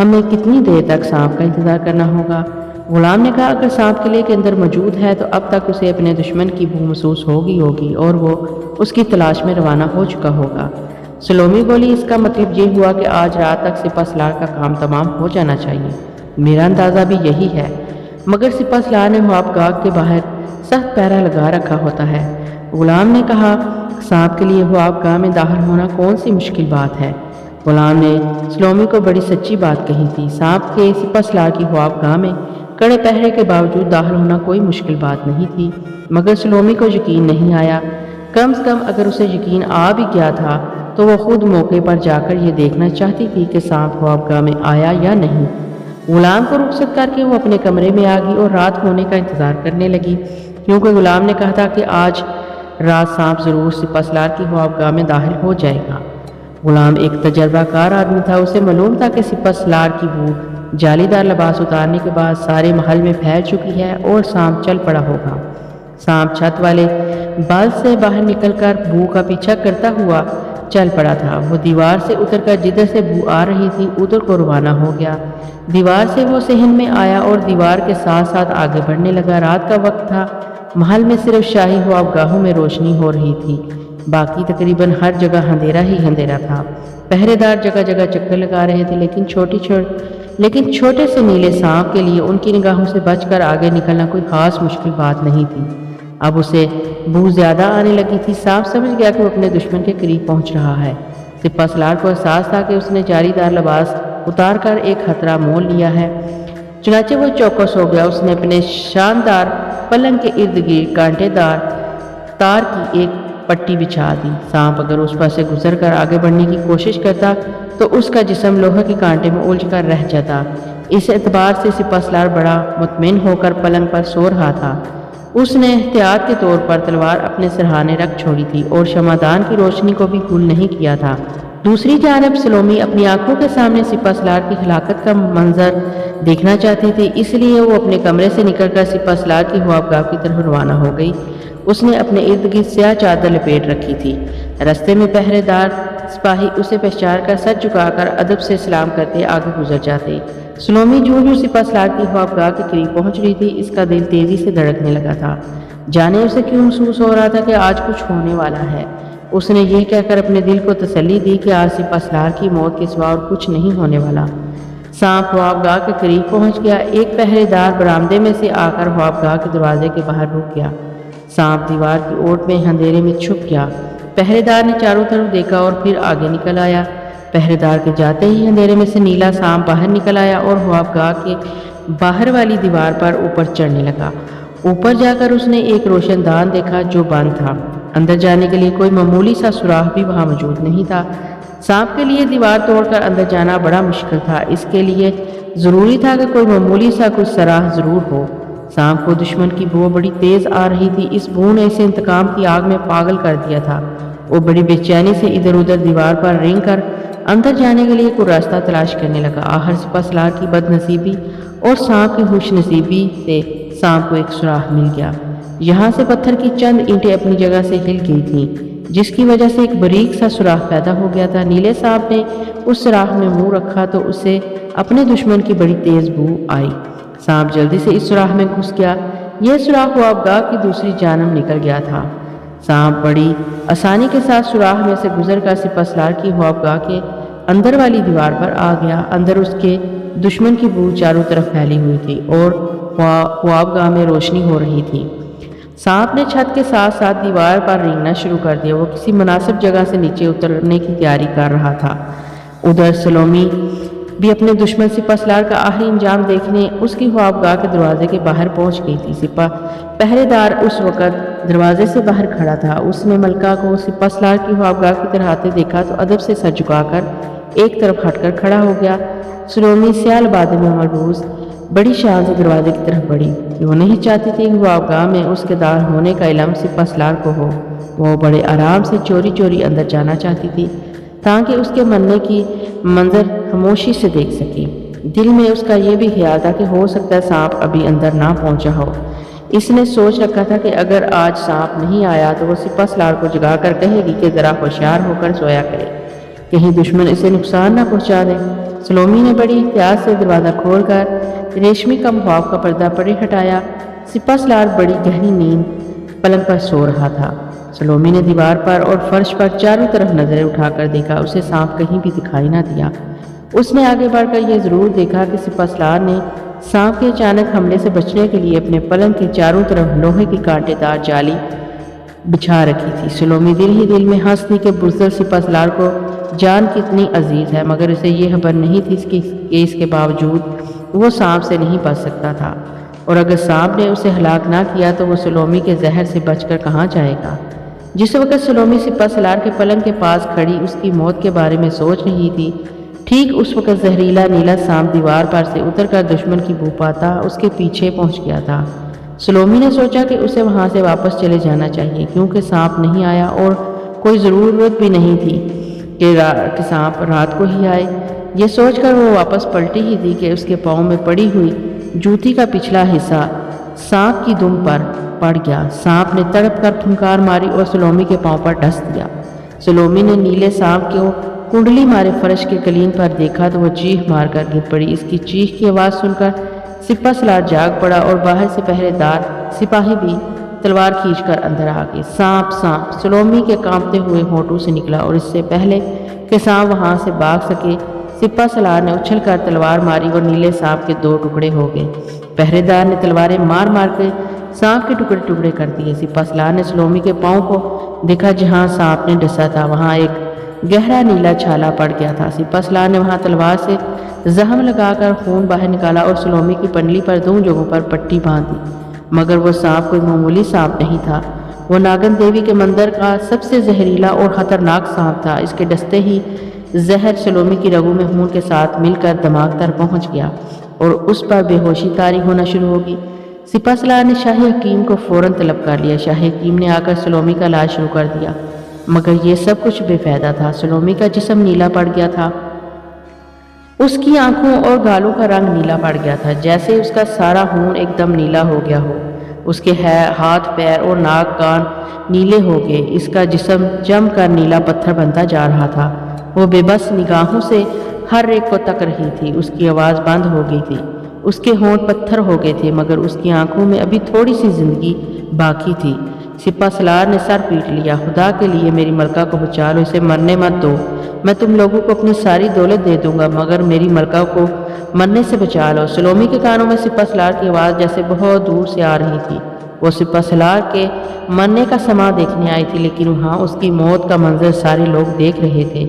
ہمیں کتنی دیر تک سانپ کا انتظار کرنا ہوگا؟ غلام نے کہا، اگر سانپ قلعے کے اندر موجود ہے تو اب تک اسے اپنے دشمن کی بو محسوس ہوگی اور وہ اس کی تلاش میں روانہ ہو چکا ہوگا۔ سلومی بولی، اس کا مطلب یہ ہوا کہ آج رات تک سپہ سالار کا کام تمام ہو جانا چاہیے۔ میرا اندازہ بھی یہی ہے، مگر سپہ سالار نے خوابگاہ کے باہر سخت پہرا لگا رکھا ہوتا ہے۔ غلام نے کہا، سانپ کے لیے خوابگاہ میں داخل ہونا کون سی مشکل بات ہے؟ غلام نے سلومی کو بڑی سچی بات کہی تھی۔ سانپ کے سپہ سالار کی خوابگاہ میں کڑے پہرے کے باوجود داخل ہونا کوئی مشکل بات نہیں تھی، مگر سلومی کو یقین نہیں آیا۔ کم سے کم اگر اسے یقین آ بھی گیا تھا تو وہ خود موقع پر جا کر یہ دیکھنا چاہتی تھی کہ سانپ خوابگاہ میں آیا یا نہیں۔ غلام کو رخصت کر کے وہ اپنے کمرے میں آ گئی اور رات ہونے کا انتظار کرنے لگی، کیونکہ غلام نے کہا تھا کہ آج رات سانپ ضرور سپہ سالار کی خوابگاہ میں داخل ہو جائے گا۔ غلام ایک تجربہ کار آدمی تھا۔ اسے معلوم تھا کہ سپہ سالار کی بو جالی دار لباس اتارنے کے بعد سارے محل میں پھیل چکی ہے اور سانپ چل پڑا ہوگا۔ سانپ چھت والے بال سے باہر نکل کر بو کا پیچھا کرتا ہوا چل پڑا تھا۔ وہ دیوار سے اتر کر جدھر سے بو آ رہی تھی ادھر کو روانہ ہو گیا۔ دیوار سے وہ صحن میں آیا اور دیوار کے ساتھ ساتھ آگے بڑھنے لگا۔ رات کا وقت تھا محل میں صرف شاہی خوابگاہوں میں روشنی ہو رہی تھی، باقی تقریباً ہر جگہ اندھیرا ہی اندھیرا تھا۔ پہرے دار جگہ جگہ چکر لگا رہے تھے، لیکن چھوٹے سے نیلے سانپ کے لیے ان کی نگاہوں سے بچ کر آگے نکلنا کوئی خاص مشکل بات نہیں تھی۔ اب اسے بو زیادہ آنے لگی تھی۔ سانپ سمجھ گیا کہ وہ اپنے دشمن کے قریب پہنچ رہا ہے۔ سپہ سالار کو احساس تھا کہ اس نے جاری دار لباس اتار کر ایک خطرہ مول لیا ہے، چنانچہ وہ چوکس ہو گیا۔ اس نے اپنے شاندار پلنگ کے ارد گرد کانٹے دار تار کی ایک پٹی بچھا دی۔ سانپ اگر اس پر سے گزر کر آگے بڑھنے کی کوشش کرتا تو اس کا جسم لوہے کے کانٹے میں الجھ کر رہ جاتا۔ اس اعتبار سے سپہ سالار بڑا مطمئن ہو کر پلنگ پر سو رہا تھا۔ اس نے احتیاط کے طور پر تلوار اپنے سرہانے رکھ چھوڑی تھی اور شمعدان کی روشنی کو بھی گل نہیں کیا تھا۔ دوسری جانب سلومی اپنی آنکھوں کے سامنے سپہ سالار کی ہلاکت کا منظر دیکھنا چاہتی تھی، اس لیے وہ اپنے کمرے سے نکل کر سپہ سالار کی خوابگاہ کی طرف روانہ ہو گئی۔ اس نے اپنے ارد گرد سیاہ چادر لپیٹ رکھی تھی۔ رستے میں پہرے دار سپاہی اسے پہچان کر سر جھکا کر ادب سے سلام کرتے آگے گزر جاتے۔ سلومی جوں سپہ سالار کی خوابگاہ کے قریب پہنچ رہی تھی، اس کا دل تیزی سے دھڑکنے لگا تھا۔ جانے اسے کیوں محسوس ہو رہا تھا کہ آج کچھ ہونے والا ہے۔ اس نے یہ کہہ کر اپنے دل کو تسلی دی کہ آج سپہ سالار کی موت کے سوا اور کچھ نہیں ہونے والا۔ سانپ خوابگاہ کے قریب پہنچ گیا۔ ایک پہرے دار برآمدے میں سے آ کر خوابگاہ کے دروازے کے باہر رک گیا۔ سانپ دیوار کی اوٹ میں اندھیرے میں چھپ گیا۔ پہرے دار نے چاروں طرف دیکھا اور پھر آگے نکل آیا۔ پہرے دار کے جاتے ہی اندھیرے میں سے نیلا سانپ باہر نکل آیا اور خوابگاہ کے باہر والی دیوار پر اوپر چڑھنے لگا۔ اوپر جا کر اس نے ایک روشن دان دیکھا جو بند تھا۔ اندر جانے کے لیے کوئی معمولی سا سوراخ بھی وہاں موجود نہیں تھا۔ سانپ کے لیے دیوار توڑ کر اندر جانا بڑا مشکل تھا، اس کے لیے ضروری تھا کہ کوئی معمولی سا کچھ سوراخ ضرور ہو۔ سانپ کو دشمن کی بو بڑی تیز آ رہی تھی۔ اس بو نے اسے انتقام کی آگ میں پاگل کر دیا تھا۔ وہ بڑی بے چینی سے ادھر ادھر دیوار پر رینگ کر اندر جانے کے لیے کوئی راستہ تلاش کرنے لگا۔ آخر سپہ سالار کی بد نصیبی اور سانپ کی خوش نصیبی سے سانپ کو ایک سوراخ مل گیا۔ یہاں سے پتھر کی چند اینٹیں اپنی جگہ سے ہل گئی تھیں، جس کی وجہ سے ایک باریک سا سوراخ پیدا ہو گیا تھا۔ نیلے سانپ نے اس سوراخ میں منہ رکھا تو اسے اپنے دشمن کی بڑی تیز بو آئی۔ سانپ جلدی سے اس سوراخ میں گھس گیا۔ یہ سوراخ خوابگاہ کی دوسری جانب نکل گیا تھا۔ سانپ بڑی آسانی کے ساتھ سوراخ میں سے گزر کر سپہ سالار کی خوابگاہ کے اندر والی دیوار پر آ گیا۔ اندر اس کے دشمن کی بو چاروں طرف پھیلی ہوئی تھی اور خوابگاہ میں روشنی ہو رہی تھی۔ سانپ نے چھت کے ساتھ ساتھ دیوار پر رینگنا شروع کر دیا۔ وہ کسی مناسب جگہ سے نیچے اترنے کی تیاری کر رہا تھا۔ ادھر سلومی بھی اپنے دشمن سپہ سالار کا آخری انجام دیکھنے اس کی خوابگاہ کے دروازے کے باہر پہنچ گئی تھی۔ پہرے دار اس وقت دروازے سے باہر کھڑا تھا۔ اس نے ملکہ کو سپہ سالار کی خوابگاہ کی طرف آتے دیکھا تو ادب سے سر جھکا کر ایک طرف ہٹ کر کھڑا ہو گیا۔ سلومی سیاہ لبادے میں ملبوس بڑی شان سے دروازے کی طرف بڑھی۔ وہ نہیں چاہتی تھی کہ خوابگاہ میں اس کے داخل ہونے کا علم سپہ سالار کو ہو۔ وہ بڑے آرام سے چوری چوری اندر جانا چاہتی تھی تاکہ اس کے مرنے کی منظر خاموشی سے دیکھ سکے۔ دل میں اس کا یہ بھی خیال تھا کہ ہو سکتا ہے سانپ ابھی اندر نہ پہنچا ہو۔ اس نے سوچ رکھا تھا کہ اگر آج سانپ نہیں آیا تو وہ سپہ سالار کو جگا کر کہے گی کہ ذرا ہوشیار ہو کر سویا کرے، کہیں دشمن اسے نقصان نہ پہنچا دے۔ سلومی نے بڑی احتیاط سے دروازہ کھول کر ریشمی کم خواب کا پردہ پڑے ہٹایا۔ سپہ سالار بڑی گہری نیند پلنگ پر سو رہا تھا۔ سلومی نے دیوار پر اور فرش پر چاروں طرف نظریں اٹھا کر دیکھا۔ اسے سانپ کہیں بھی دکھائی نہ دیا۔ اس نے آگے بڑھ کر یہ ضرور دیکھا کہ سپہ سالار نے سانپ کے اچانک حملے سے بچنے کے لیے اپنے پلنگ کے چاروں طرف لوہے کی کانٹے دار جالی بچھا رکھی تھی۔ سلومی دل ہی دل میں ہنس دی کہ بزدل سپہ سالار کو جان کتنی عزیز ہے، مگر اسے یہ خبر نہیں تھی کہ اس کے باوجود وہ سانپ سے نہیں بچ سکتا تھا، اور اگر سانپ نے اسے ہلاک نہ کیا تو وہ سلومی کے زہر سے بچ کر کہاں جائے گا۔ جس وقت سلومی سپہ سالار کے پلنگ کے پاس کھڑی اس کی موت کے بارے میں سوچ رہی تھی، ٹھیک اس وقت زہریلا نیلا سانپ دیوار پر سے اتر کر دشمن کی بو پاتا اس کے پیچھے پہنچ گیا تھا۔ سلومی نے سوچا کہ اسے وہاں سے واپس چلے جانا چاہیے، کیونکہ سانپ نہیں آیا اور کوئی ضرورت بھی نہیں تھی کہ سانپ رات کو ہی آئے۔ یہ سوچ کر وہ واپس پلٹی ہی تھی کہ اس کے پاؤں میں پڑی ہوئی جوتی کا پچھلا حصہ سانپ کی دم پر پڑ گیا۔ سانپ نے تڑپ کر پھنکار ماری اور سلومی کے پاؤں پر ڈس دیا۔ سلومی نے نیلے سانپ کو کنڈلی مارے فرش کے قلین پر دیکھا تو وہ چیخ مار کر گر پڑی۔ اس کی چیخ کی آواز سن کر سپہ سالار جاگ پڑا اور باہر سے پہرے دار سپاہی بھی تلوار کھینچ کر اندر آ گئے۔ سانپ سانپ سلومی کے کانپتے ہوئے ہونٹوں سے نکلا اور اس سے پہلے کہ سانپ وہاں سے بھاگ سکے سپہ سالار نے اچھل کر تلوار ماری اور نیلے سانپ کے 2 ٹکڑے ہو گئے۔ پہرے دار نے تلواریں مار مار کے سانپ کے ٹکڑے ٹکڑے کر دیے۔ سپہ سالار نے سلومی کے پاؤں کو دیکھا، جہاں سانپ نے ڈسا تھا وہاں ایک گہرا نیلا چھالا پڑ گیا تھا۔ سپہ سالار نے وہاں تلوار سے زخم لگا کر خون باہر نکالا اور سلومی کی پنڈلی پر 2 جگہوں پر پٹی باندھ دی، مگر وہ سانپ کوئی معمولی سانپ نہیں تھا، وہ ناگن دیوی کے مندر کا سب سے زہریلا اور خطرناک سانپ تھا۔ اس کے ڈستے ہی زہر سلومی کی رگوں میں خون کے ساتھ مل کر دماغ تک پہنچ گیا اور اس پر بے ہوشی طاری ہونا شروع ہوگی۔ سپہ سالار نے شاہی حکیم کو فوراً طلب کر لیا۔ شاہی حکیم نے آ کر سلومی کا علاج شروع کر دیا، مگر یہ سب کچھ بے فائدہ تھا۔ سلومی کا جسم نیلا پڑ گیا تھا، اس کی آنکھوں اور گالوں کا رنگ نیلا پڑ گیا تھا، جیسے اس کا سارا خون ایک دم نیلا ہو گیا ہو۔ اس کے ہاتھ پیر اور ناک کان نیلے ہو گئے، اس کا جسم جم کر نیلا پتھر بنتا جا رہا تھا۔ وہ بے بس نگاہوں سے ہر ایک کو تک رہی تھی، اس کی آواز بند ہو گئی تھی، اس کے ہونٹ پتھر ہو گئے تھے، مگر اس کی آنکھوں میں ابھی تھوڑی سی زندگی باقی تھی۔ سپہ سالار نے سر پیٹ لیا، خدا کے لیے میری ملکہ کو بچا لو، اسے مرنے مت دو، میں تم لوگوں کو اپنی ساری دولت دے دوں گا، مگر میری ملکہ کو مرنے سے بچا لو۔ سلومی کے کانوں میں سپہ سالار کی آواز جیسے بہت دور سے آ رہی تھی۔ وہ سپہ سالار کے مرنے کا سماں دیکھنے آئی تھی، لیکن وہاں اس کی موت کا منظر سارے لوگ دیکھ رہے تھے۔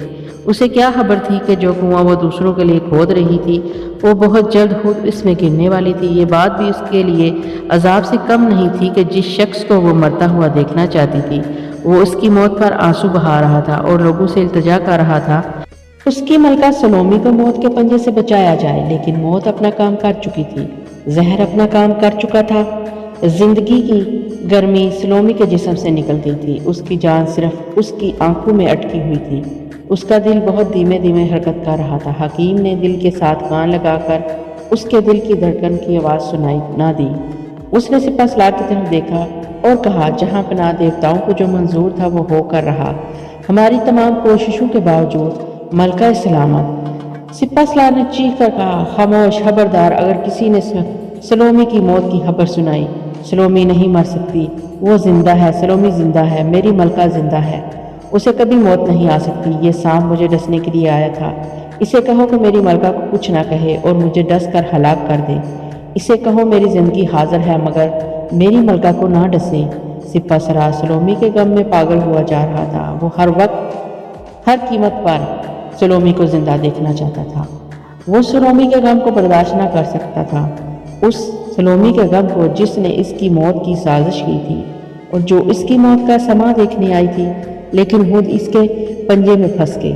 اسے کیا خبر تھی کہ جو کنواں وہ دوسروں کے لیے کھود رہی تھی وہ بہت جلد خود اس میں گرنے والی تھی۔ یہ بات بھی اس کے لیے عذاب سے کم نہیں تھی کہ جس شخص کو وہ مرتا ہوا دیکھنا چاہتی تھی وہ اس کی موت پر آنسو بہا رہا تھا اور لوگوں سے التجا کر رہا تھا اس کی ملکہ سلومی کو موت کے پنجے سے بچایا جائے، لیکن موت اپنا کام کر چکی تھی، زہر اپنا کام کر چکا تھا۔ زندگی کی گرمی سلومی کے جسم سے نکلتی تھی، اس کی جان صرف اس کی آنکھوں میں اٹکی ہوئی تھی۔ اس کا دل بہت دھیمے دھیمے حرکت کر رہا تھا۔ حکیم نے دل کے ساتھ کان لگا کر اس کے دل کی دھڑکن کی آواز سنائی نہ دی۔ اس نے سپہ سالار کی طرف دیکھا اور کہا، جہاں پناہ دیوتاؤں کو جو منظور تھا وہ ہو کر رہا، ہماری تمام کوششوں کے باوجود ملکہ سلامت۔ سپہ سالار نے چیخ کر کہا، خاموش، خبردار، اگر کسی نے سلومی کی موت کی خبر سنائی، سلومی نہیں مر سکتی، وہ زندہ ہے، سلومی زندہ ہے، میری ملکہ زندہ ہے، اسے کبھی موت نہیں آ سکتی۔ یہ سانپ مجھے ڈسنے کے لیے آیا تھا، اسے کہو کہ میری ملکہ کو کچھ نہ کہے اور مجھے ڈس کر ہلاک کر دے، اسے کہو میری زندگی حاضر ہے مگر میری ملکہ کو نہ ڈسے۔ سپہ سالار سلومی کے غم میں پاگل ہوا جا رہا تھا، وہ ہر وقت ہر قیمت پر سلومی کو زندہ دیکھنا چاہتا تھا۔ وہ سلومی کے غم کو برداشت نہ کر سکتا تھا، اس سلومی کے غم کو جس نے اس کی موت کی سازش کی تھی اور جو اس کی موت کا سماں دیکھنے آئی تھی، لیکن خود اس کے پنجے میں پھنس گئی۔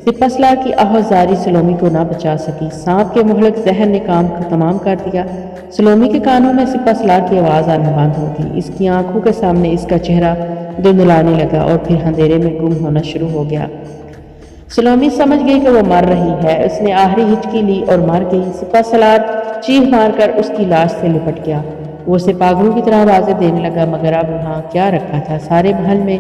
سپہ سالار کی آہوازاری سلومی کو نہ بچا سکی، سانپ کے مہلک زہر نے کام تمام کر دیا۔ سلومی کے کانوں میں سپہ سالار کی آواز آنا بند ہو گئی، اس کی آنکھوں کے سامنے اس کا چہرہ دھندلانے لگا اور پھر اندھیرے میں گم ہونا شروع ہو گیا۔ سلومی سمجھ گئی کہ وہ مر رہی ہے، اس نے آخری ہچکی لی اور مر گئی۔ سپہ سالار چیخ مار کر اس کی لاش سے لپٹ گیا، وہ اسے پاگلوں کی طرح آوازیں دینے لگا، مگر اب وہاں کیا رکھا تھا، سارے محل میں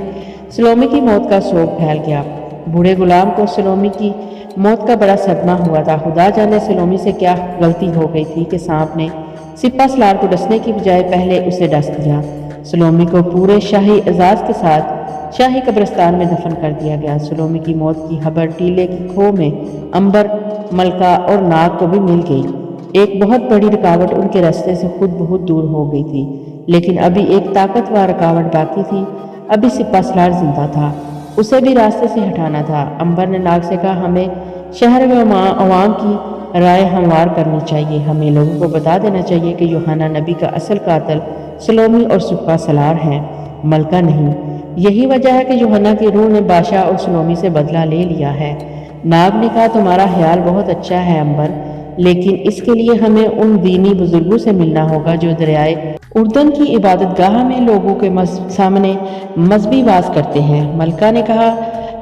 سلومی کی موت کا سوگ پھیل گیا۔ بوڑھے غلام کو سلومی کی موت کا بڑا صدمہ ہوا تھا، خدا جانے سلومی سے کیا غلطی ہو گئی تھی کہ سانپ نے سپہ سالار کو ڈسنے کی بجائے پہلے اسے ڈس دیا۔ سلومی کو پورے شاہی اعزاز کے ساتھ شاہی قبرستان میں دفن کر دیا گیا۔ سلومی کی موت کی خبر ٹیلے کی کھو میں امبر، ملکہ اور ناگ کو بھی مل گئی۔ ایک بہت بڑی رکاوٹ ان کے راستے سے خود بہت دور ہو گئی تھی، لیکن ابھی ایک طاقتور رکاوٹ باقی تھی۔ ابھی سپہ سالار زندہ تھا، اسے بھی راستے سے ہٹانا تھا۔ امبر نے ناگ سے کہا، ہمیں شہر میں عوام کی رائے ہموار کرنی چاہیے، ہمیں لوگوں کو بتا دینا چاہیے کہ یوحنا نبی کا اصل قاتل سلومی اور سپہ سالار ہیں، ملکہ نہیں۔ یہی وجہ ہے کہ یوحنا کی روح نے بادشاہ اور سلومی سے بدلہ لے لیا ہے۔ ناگ نے کہا، تمہارا خیال بہت اچھا ہے امبر، لیکن اس کے لیے ہمیں ان دینی بزرگوں سے ملنا ہوگا جو دریائے اردن کی عبادت گاہ میں لوگوں کے سامنے مذہبی واز کرتے ہیں۔ ملکہ نے کہا،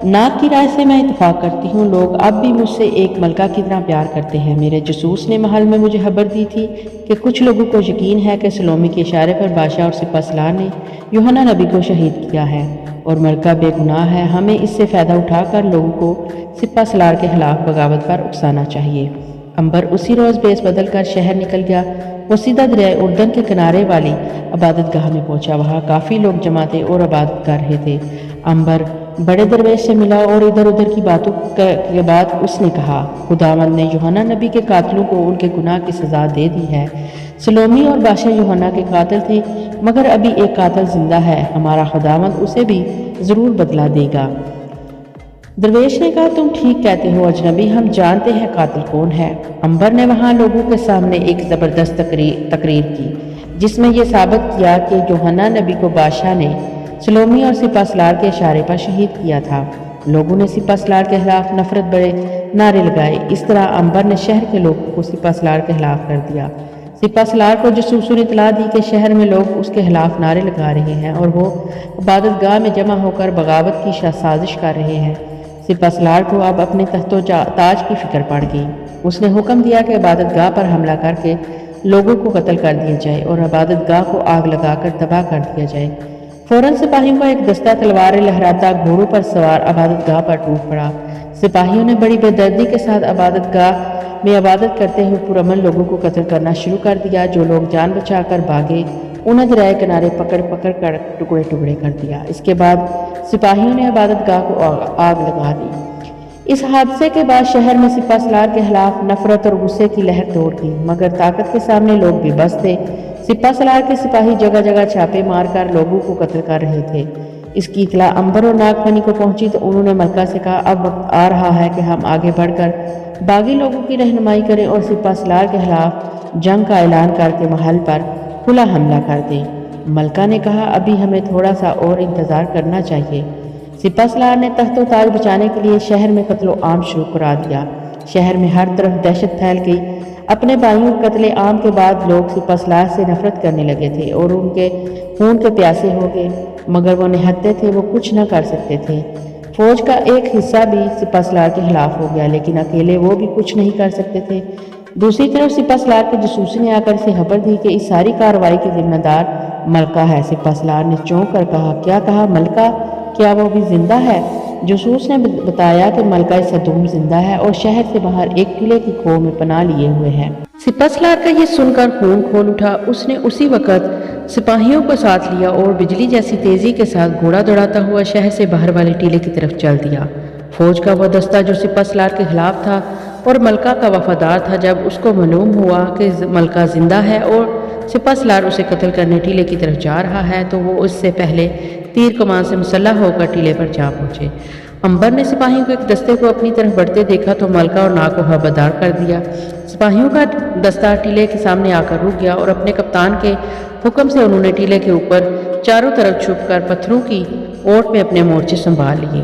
ناگ کی رائے سے میں اتفاق کرتی ہوں، لوگ اب بھی مجھ سے ایک ملکہ کی طرح پیار کرتے ہیں۔ میرے جاسوس نے محل میں مجھے خبر دی تھی کہ کچھ لوگوں کو یقین ہے کہ سلومی کے اشارے پر بادشاہ اور سپہ سالار نے یوحنا نبی کو شہید کیا ہے اور ملکہ بے گناہ ہے۔ ہمیں اس سے فائدہ اٹھا کر لوگوں کو سپہ سالار کے خلاف بغاوت پر اکسانا چاہیے۔ امبر اسی روز بیس بدل کر شہر نکل گیا۔ وہ سیدھا دریائے اردن کے کنارے والی عبادت گاہ میں پہنچا۔ وہاں کافی لوگ جمع تھے اور عبادت کر رہے تھے۔ عنبر بڑے درویش سے ملا اور ادھر ادھر کی باتوں کے بعد اس نے کہا، خداوند نے یوحنا نبی کے قاتلوں کو ان کے گناہ کی سزا دے دی ہے۔ سلومی اور بادشاہ یوحنا کے قاتل تھے، مگر ابھی ایک قاتل زندہ ہے، ہمارا خداوند اسے بھی ضرور بدلہ دے گا۔ درویش نے کہا، تم ٹھیک کہتے ہو اجنبی، ہم جانتے ہیں قاتل کون ہے۔ عنبر نے وہاں لوگوں کے سامنے ایک زبردست تقریر کی، جس میں یہ ثابت کیا کہ یوحنا نبی کو بادشاہ نے سلومی اور سپہ سالار کے اشارے پر شہید کیا تھا۔ لوگوں نے سپہ سالار کے خلاف نفرت بڑے نعرے لگائے۔ اس طرح عنبر نے شہر کے لوگوں کو سپہ سالار کے خلاف کر دیا۔ سپہ سالار کو جاسوسوں نے اطلاع دی کہ شہر میں لوگ اس کے خلاف نعرے لگا رہے ہیں اور وہ عبادت گاہ میں جمع ہو کر بغاوت کی سازش کر رہے ہیں۔ سپہ سالار کو اب اپنے تخت و تاج کی فکر پڑ گئی۔ اس نے حکم دیا کہ عبادت گاہ پر حملہ کر کے لوگوں کو قتل کر دیا جائے اور عبادت گاہ کو آگ لگا کر تباہ کر دیا جائے۔ فوراً سپاہیوں کا ایک دستہ تلواریں لہراتا گھوڑوں پر سوار عبادت گاہ پر ٹوٹ پڑا۔ سپاہیوں نے بڑی بے دردی کے ساتھ عبادت گاہ میں عبادت کرتے ہوئے پرامن لوگوں کو قتل کرنا شروع کر دیا۔ جو لوگ جان بچا کر بھاگے انہیں دریائے کنارے پکڑ کر ٹکڑے ٹکڑے کر دیا۔ اس کے بعد سپاہیوں نے عبادت گاہ کو آگ لگا دی۔ اس حادثے کے بعد شہر میں سپہ سالار کے خلاف نفرت اور غصے کی لہر دوڑ گئی، مگر طاقت کے سامنے لوگ بے بس تھے۔ سپہ سالار کے سپاہی جگہ جگہ چھاپے مار کر لوگوں کو قتل کر رہے تھے۔ اس کی اطلاع عنبر اور ناگفنی کو پہنچی تو انہوں نے ملکہ سے کہا، اب وقت آ رہا ہے کہ ہم آگے بڑھ کر باغی لوگوں کی رہنمائی کریں اور سپہ سالار کے خلاف جنگ کا اعلان کر کے محل پر کھلا حملہ کر دیں۔ ملکہ نے کہا، ابھی ہمیں تھوڑا سا اور انتظار کرنا چاہیے۔ سپہ سالار نے تخت و تاج بچانے کے لیے شہر میں قتل و عام شروع کرا دیا۔ شہر میں ہر طرف دہشت پھیل گئی۔ اپنے بھائیوں کے قتل عام کے بعد لوگ سپہ سالار سے نفرت کرنے لگے تھے اور ان کے خون کے پیاسے ہو گئے، مگر وہ نہتے تھے، وہ کچھ نہ کر سکتے تھے۔ فوج کا ایک حصہ بھی سپہ سالار کے خلاف ہو گیا، لیکن اکیلے وہ بھی کچھ نہیں کر سکتے تھے۔ دوسری طرف سپہ سالار کے جاسوس نے آ کر اسے خبر دی کہ اس ساری کارروائی کی ذمہ دار ملکہ ہے۔ سپہ سالار نے چونک کر کہا، کیا کہا ملکہ؟ کیا وہ بھی زندہ ہے؟ جاسوس نے بتایا کہ ملکہ صدوم زندہ ہے اور شہر سے باہر ایک قلعے کی کھو میں پناہ لیے ہوئے ہے۔ سپہ سالار کا یہ سن کر خون کھول اٹھا۔ اس نے اسی وقت سپاہیوں کو ساتھ لیا اور بجلی جیسی تیزی کے ساتھ گھوڑا دوڑاتا ہوا شہر سے باہر والے ٹیلے کی طرف چل دیا۔ فوج کا وہ دستہ جو سپہ سالار کے خلاف تھا اور ملکہ کا وفادار تھا، جب اس کو معلوم ہوا کہ ملکہ زندہ ہے اور سپہ سالار اسے قتل کرنے ٹیلے کی طرف جا رہا ہے، تو وہ اس سے پہلے تیر کمان سے مسلح ہو کر ٹیلے پر جا پہنچے۔ عنبر نے سپاہیوں کے ایک دستے کو اپنی طرف بڑھتے دیکھا تو ملکہ اور ناگ کو خبردار کر دیا۔ سپاہیوں کا دستہ ٹیلے کے سامنے آ کر رک گیا اور اپنے کپتان کے حکم سے انہوں نے ٹیلے کے اوپر چاروں طرف چھپ کر پتھروں کی اوٹ میں اپنے مورچے سنبھال لیے۔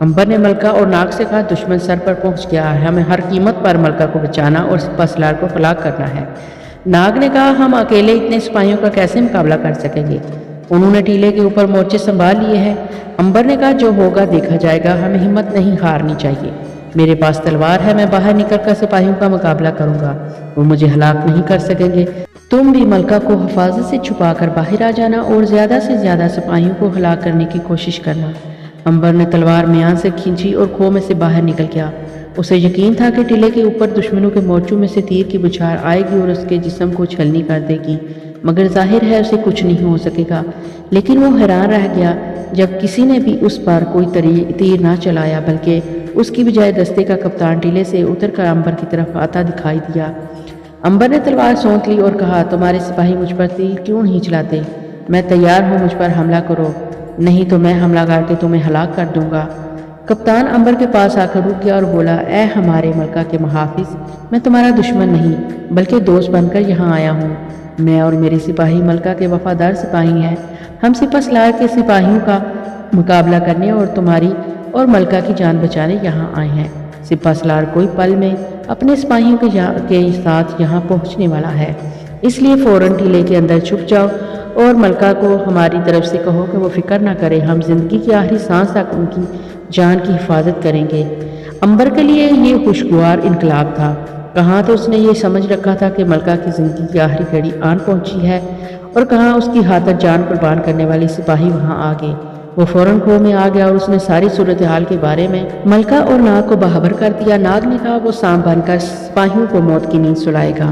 عنبر نے ملکہ اور ناگ سے کہا، دشمن سر پر پہنچ گیا ہے، ہمیں ہر قیمت پر ملکہ کو بچانا اور سپہ سالار کو ہلاک کرنا ہے۔ ناگ نے کہا، ہم اکیلے اتنے سپاہیوں کا کیسے مقابلہ کر سکیں گے؟ انہوں نے ٹیلے کے اوپر مورچے سنبھال لیے ہیں۔ عنبر نے کہا، جو ہوگا دیکھا جائے گا، ہمیں ہمت نہیں ہارنی چاہیے۔ میرے پاس تلوار ہے، میں باہر نکل کر سپاہیوں کا مقابلہ کروں گا، وہ مجھے ہلاک نہیں کر سکیں گے۔ تم بھی ملکہ کو حفاظت سے چھپا کر باہر آ جانا اور زیادہ سے زیادہ سپاہیوں کو ہلاک کرنے کی کوشش کرنا۔ عنبر نے تلوار میان سے کھینچی اور کھو میں سے باہر نکل گیا۔ اسے یقین تھا کہ ٹیلے کے اوپر دشمنوں کے مورچوں میں سے تیر کی بچھار آئے گی اور اس کے جسم کو چھلنی کر دے گی، مگر ظاہر ہے اسے کچھ نہیں ہو سکے گا۔ لیکن وہ حیران رہ گیا جب کسی نے بھی اس پر کوئی تیر نہ چلایا، بلکہ اس کی بجائے دستے کا کپتان ٹیلے سے اتر کر عنبر کی طرف آتا دکھائی دیا۔ عنبر نے تلوار سونت لی اور کہا، تمہارے سپاہی مجھ پر تیر کیوں نہیں چلاتے؟ میں تیار ہوں، مجھ پر حملہ کرو، نہیں تو میں حملہ کر کے تمہیں ہلاک کر دوں گا۔ کپتان عنبر کے پاس آ کر رک گیا اور بولا، اے ہمارے ملکہ کے محافظ، میں تمہارا دشمن نہیں بلکہ دوست بن کر یہاں آیا ہوں۔ میں اور میرے سپاہی ملکہ کے وفادار سپاہی ہیں۔ ہم سپہ سالار کے سپاہیوں کا مقابلہ کرنے اور تمہاری اور ملکہ کی جان بچانے یہاں آئے ہیں۔ سپہ سالار کوئی پل میں اپنے سپاہیوں کے ساتھ یہاں پہنچنے والا ہے، اس لیے فوراً ٹیلے کے اندر چھپ جاؤ اور ملکہ کو ہماری طرف سے کہو کہ وہ فکر نہ کرے، ہم زندگی کی آخری سانس تک ان کی جان کی حفاظت کریں گے۔ عنبر کے لیے یہ خوشگوار انقلاب تھا۔ کہاں تو اس نے یہ سمجھ رکھا تھا کہ ملکہ کی زندگی کی آخری گھڑی آن پہنچی ہے اور کہاں اس کی خاطر جان قربان کرنے والے سپاہی وہاں آ گئے۔ وہ فوراً کھو میں آ گیا اور اس نے ساری صورتحال کے بارے میں ملکہ اور ناگ کو باخبر کر دیا۔ ناگ نے کہا وہ سانپ بن کر سپاہیوں کو موت کی نیند سلائے گا۔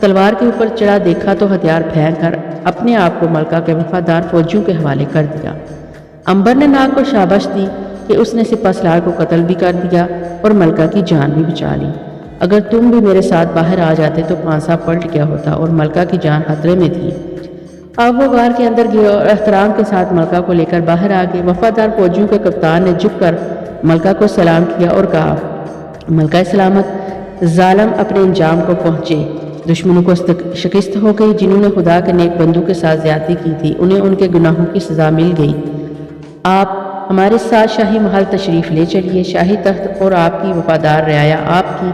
تلوار کے اوپر چڑھا دیکھا تو ہتھیار پھینک کر اپنے آپ کو ملکہ کے وفادار فوجیوں کے حوالے کر دیا۔ عنبر نے ناگ کو شاباش دی کہ اس نے سپہ سالار کو قتل بھی کر دیا اور ملکہ کی جان بھی بچا لی۔ اگر تم بھی میرے ساتھ باہر آ جاتے تو پانسا پلٹ گیا ہوتا اور ملکہ کی جان خطرے میں تھی۔ اب وہ غار کے اندر گئے اور احترام کے ساتھ ملکہ کو لے کر باہر آ گئے۔ وفادار فوجیوں کے کپتان نے جھک کر ملکہ کو سلام کیا اور کہا، ملکہ سلامت، ظالم اپنے انجام کو پہنچے، دشمنوں کو شکست ہو گئی، جنہوں نے خدا کے نیک بندوں کے ساتھ زیادتی کی تھی انہیں ان کے گناہوں کی سزا مل گئی۔ آپ ہمارے ساتھ شاہی محل تشریف لے چلیے، شاہی تخت اور آپ کی وفادار رعایا آپ کی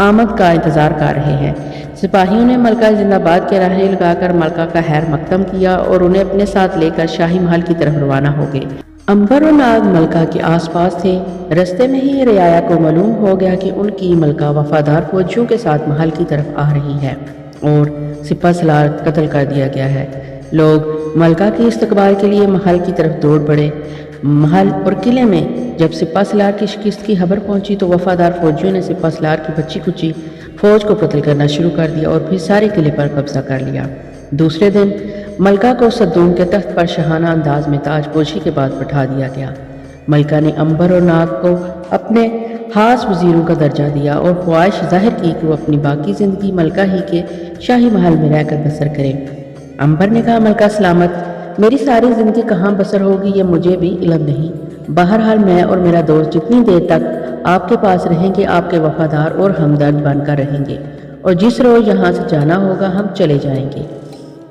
آمد کا انتظار کر رہے ہیں۔ سپاہیوں نے ملکہ زندہ باد کے نعرے لگا کر ملکہ کا خیر مقدم کیا اور انہیں اپنے ساتھ لے کر شاہی محل کی طرف روانہ ہو گئے۔ عنبر اور ناگ ملکہ کے آس پاس تھے۔ رستے میں ہی رعایا کو معلوم ہو گیا کہ ان کی ملکہ وفادار فوجیوں کے ساتھ محل کی طرف آ رہی ہے اور سپہ سالار قتل کر دیا گیا ہے۔ لوگ ملکہ کے استقبال کے لیے محل کی طرف دوڑ پڑے۔ محل اور قلعے میں جب سپہ سالار کی شکست کی خبر پہنچی تو وفادار فوجیوں نے سپہ سالار کی بچی کچی فوج کو قتل کرنا شروع کر دیا اور پھر سارے قلعے پر قبضہ کر لیا۔ دوسرے دن ملکہ کو صدوم کے تخت پر شاہانہ انداز میں تاج پوشی کے بعد بٹھا دیا گیا۔ ملکہ نے عنبر اور ناگ کو اپنے خاص وزیروں کا درجہ دیا اور خواہش ظاہر کی کہ وہ اپنی باقی زندگی ملکہ ہی کے شاہی محل میں رہ کر بسر کریں۔ عنبر نے کہا، ملکہ سلامت، میری ساری زندگی کہاں بسر ہوگی یہ مجھے بھی علم نہیں، بہرحال میں اور میرا دوست جتنی دیر تک آپ کے پاس رہیں گے آپ کے وفادار اور ہمدرد بن کر رہیں گے، اور جس روز یہاں سے جانا ہوگا ہم چلے جائیں گے۔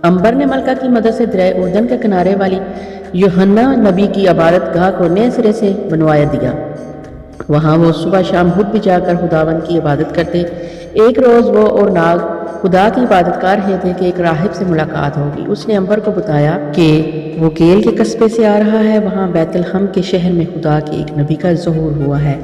عنبر نے ملکہ کی مدد سے دریائے اردن کے کنارے والی یوحنا نبی کی عبادت گاہ کو نئے سرے سے بنوایا دیا۔ وہاں وہ صبح شام خود بھی جا کر خداوند کی عبادت کرتے۔ ایک روز وہ اور ناگ خدا کی عبادت کر رہے تھے کہ ایک راہب سے ملاقات ہوگی۔ اس نے عنبر کو بتایا کہ وہ کیل کے قصبے سے آ رہا ہے، وہاں بیت الحم کے شہر میں خدا کے ایک نبی کا ظہور ہوا ہے۔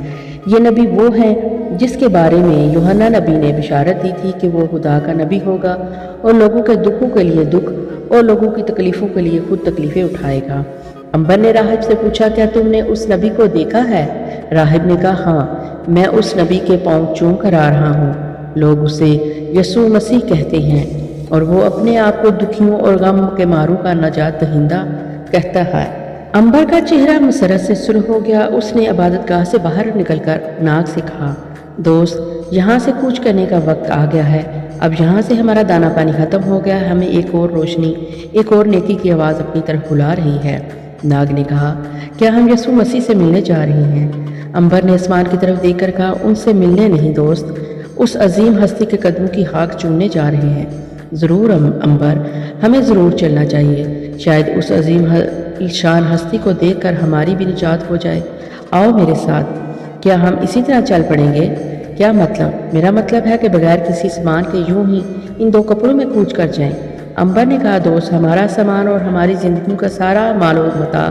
یہ نبی وہ ہے جس کے بارے میں یوحنا نبی نے بشارت دی تھی کہ وہ خدا کا نبی ہوگا اور لوگوں کے دکھوں کے لیے دکھ اور لوگوں کی تکلیفوں کے لیے خود تکلیفیں اٹھائے گا۔ عنبر نے راہب سے پوچھا، کیا تم نے اس نبی کو دیکھا ہے؟ راہب نے کہا، ہاں، میں اس نبی کے پاؤں چوم کر آ رہا ہوں۔ لوگ اسے یسوع مسیح کہتے ہیں اور وہ اپنے آپ کو دکھیوں اور غم کے ماروں کا نجات دہندہ کہتا ہے۔ عنبر کا چہرہ مسرت سے سرخ ہو گیا۔ اس نے عبادت گاہ سے باہر نکل کر ناگ سے کہا، دوست، یہاں سے کوچ کرنے کا وقت آ گیا ہے۔ اب یہاں سے ہمارا دانہ پانی ختم ہو گیا ہے، ہمیں ایک اور روشنی، ایک اور نیکی کی آواز اپنی طرف بلا رہی ہے۔ ناگ نے کہا، کیا ہم یسوع مسیح سے ملنے جا رہے ہیں؟ عنبر نے آسمان کی طرف دیکھ کر کہا، ان سے ملنے نہیں دوست، اس عظیم ہستی کے قدموں کی خاک چومنے جا رہے ہیں۔ ضرور عنبر، ہمیں ضرور چلنا چاہیے، شاید اس عظیم شان ہستی کو دیکھ کر ہماری بھی نجات ہو جائے۔ آؤ میرے ساتھ۔ کیا ہم اسی طرح چل پڑیں گے؟ کیا مطلب؟ میرا مطلب ہے کہ بغیر کسی سامان کے یوں ہی ان دو کپڑوں میں کوچ کر جائیں۔ عنبر نے کہا، دوست، ہمارا سامان اور ہماری زندگیوں کا سارا مال و متاع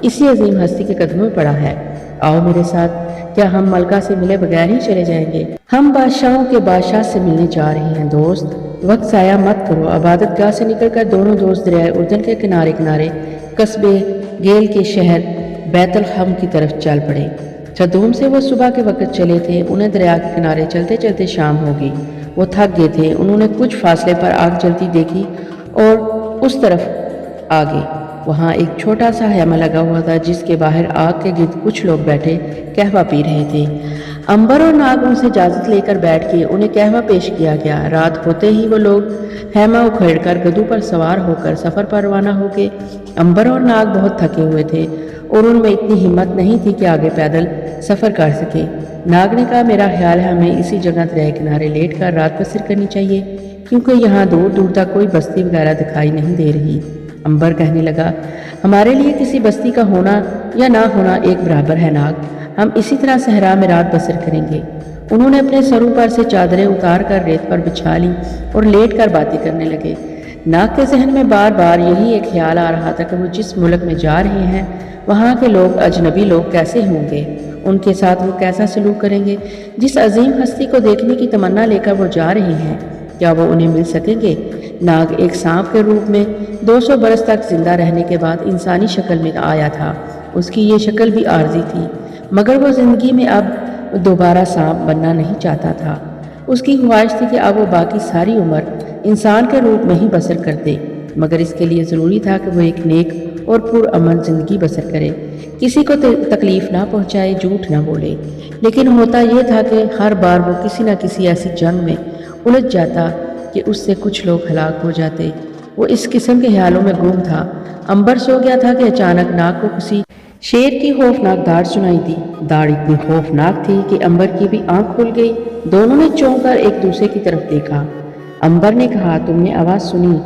اسی عظیم ہستی کے قدموں میں پڑا ہے۔ آؤ میرے ساتھ۔ کیا ہم ملکہ سے ملے بغیر ہی چلے جائیں گے؟ ہم بادشاہوں کے بادشاہ سے ملنے جا رہے ہیں دوست، وقت ضائع مت کرو۔ عبادت گاہ سے نکل کر دونوں دوست دریائے اردن کے کنارے کنارے قصبے گیل کے شہر بیت الحم کی طرف چل پڑے۔ صدوم سے وہ صبح کے وقت چلے تھے۔ انہیں دریا کے کنارے چلتے چلتے شام ہو گئی۔ وہ تھک گئے تھے۔ انہوں نے کچھ فاصلے پر آگ جلتی دیکھی اور اس طرف آگے وہاں ایک چھوٹا سا خیمہ لگا ہوا تھا جس کے باہر آگ کے گرد کچھ لوگ بیٹھے قہوہ پی رہے تھے۔ عنبر اور ناگ ان سے اجازت لے کر بیٹھ کے انہیں قہوہ پیش کیا گیا۔ رات ہوتے ہی وہ لوگ خیمہ اکھیڑ کر گدھوں پر سوار ہو کر سفر پر روانہ ہو گئے۔ عنبر اور ناگ بہت تھکے ہوئے تھے اور ان میں اتنی ہمت نہیں تھی کہ آگے پیدل سفر کر سکے۔ ناگ نے کہا، میرا خیال ہے ہمیں اسی جگہ دریا کنارے لیٹ کر رات بسر کرنی چاہیے کیونکہ یہاں دور دور تک کوئی بستی وغیرہ دکھائی نہیں دے رہی۔ عنبر کہنے لگا، ہمارے لیے کسی بستی کا ہونا یا نہ ہونا ایک برابر ہے ناگ، ہم اسی طرح صحرا میں رات بسر کریں گے۔ انہوں نے اپنے سروں پر سے چادریں اتار کر ریت پر بچھا لی اور لیٹ کر باتیں کرنے لگے۔ ناگ کے ذہن میں بار بار یہی ایک خیال آ رہا تھا کہ وہ جس ملک میں جا رہے ہیں وہاں کے لوگ اجنبی لوگ کیسے ہوں گے، ان کے ساتھ وہ کیسا سلوک کریں گے۔ جس عظیم ہستی کو دیکھنے کی تمنا لے کر وہ جا رہے ہیں، کیا وہ انہیں مل سکیں گے؟ ناگ ایک سانپ کے روپ میں 200 برس تک زندہ رہنے کے بعد انسانی شکل میں آیا تھا۔ اس کی یہ شکل بھی عارضی تھی، مگر وہ زندگی میں اب دوبارہ سانپ بننا نہیں چاہتا تھا۔ اس کی خواہش تھی کہ اب وہ باقی ساری عمر انسان کے روپ میں ہی بسر کر دے، مگر اس کے لیے ضروری تھا کہ وہ ایک نیک اور پرامن زندگی بسر کرے، کسی کو تکلیف نہ پہنچائے، جھوٹ نہ بولے۔ لیکن ہوتا یہ تھا کہ ہر بار وہ کسی نہ کسی ایسی جنگ میں الجھ جاتا کہ اس سے کچھ لوگ ہلاک ہو جاتے۔ وہ اس قسم کے خیالوں میں گم تھا۔ عنبر سو گیا تھا کہ اچانک ناگ کو کسی شیر کی خوفناک داڑ سنائی دی۔ داڑ اتنی خوفناک تھی کہ عنبر کی بھی آنکھ کھل گئی۔ دونوں نے چونک کر ایک دوسرے کی طرف دیکھا۔ عنبر نے کہا، تم نے آواز سنی؟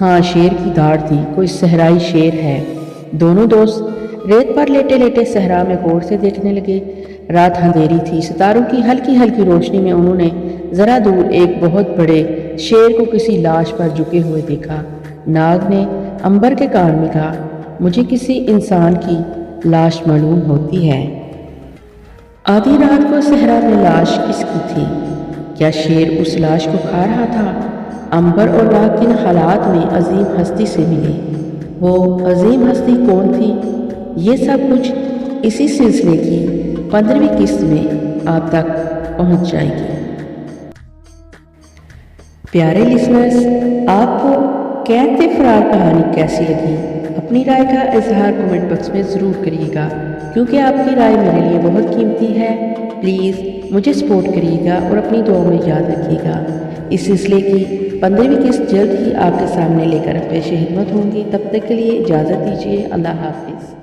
ہاں، شیر کی داڑ تھی، کوئی صحرائی شیر ہے۔ دونوں دوست ریت پر لیٹے لیٹے صحرا میں غور سے دیکھنے لگے۔ رات اندھیری تھی، ستاروں کی ہلکی ہلکی روشنی میں انہوں نے ذرا دور ایک بہت بڑے شیر کو کسی لاش پر جھکے ہوئے دیکھا۔ ناگ نے عنبر کے کان میں کہا، مجھے کسی انسان کی لاش معلوم ہوتی ہے۔ آدھی رات کو صحرا میں لاش کس کی تھی؟ کیا شیر اس لاش کو کھا رہا تھا؟ عنبر اور ناگ کن حالات میں عظیم ہستی سے ملے؟ وہ عظیم ہستی کون تھی؟ یہ سب کچھ اسی سلسلے کی 15ویں قسط میں آپ تک پہنچ جائے گی۔ پیارے لسنرز، آپ کو قید فرار کہانی کیسی لگی؟ اپنی رائے کا اظہار کمنٹ باکس میں ضرور کریے گا، کیونکہ آپ کی رائے میرے لیے بہت قیمتی ہے۔ پلیز مجھے سپورٹ کریے گا اور اپنی دعاؤں میں یاد رکھیے گا۔ اس سلسلے کی 15ویں قسط جلد ہی آپ کے سامنے لے کر پیش خدمت ہوں گی۔ تب تک کے لیے اجازت دیجیے۔ اللہ حافظ۔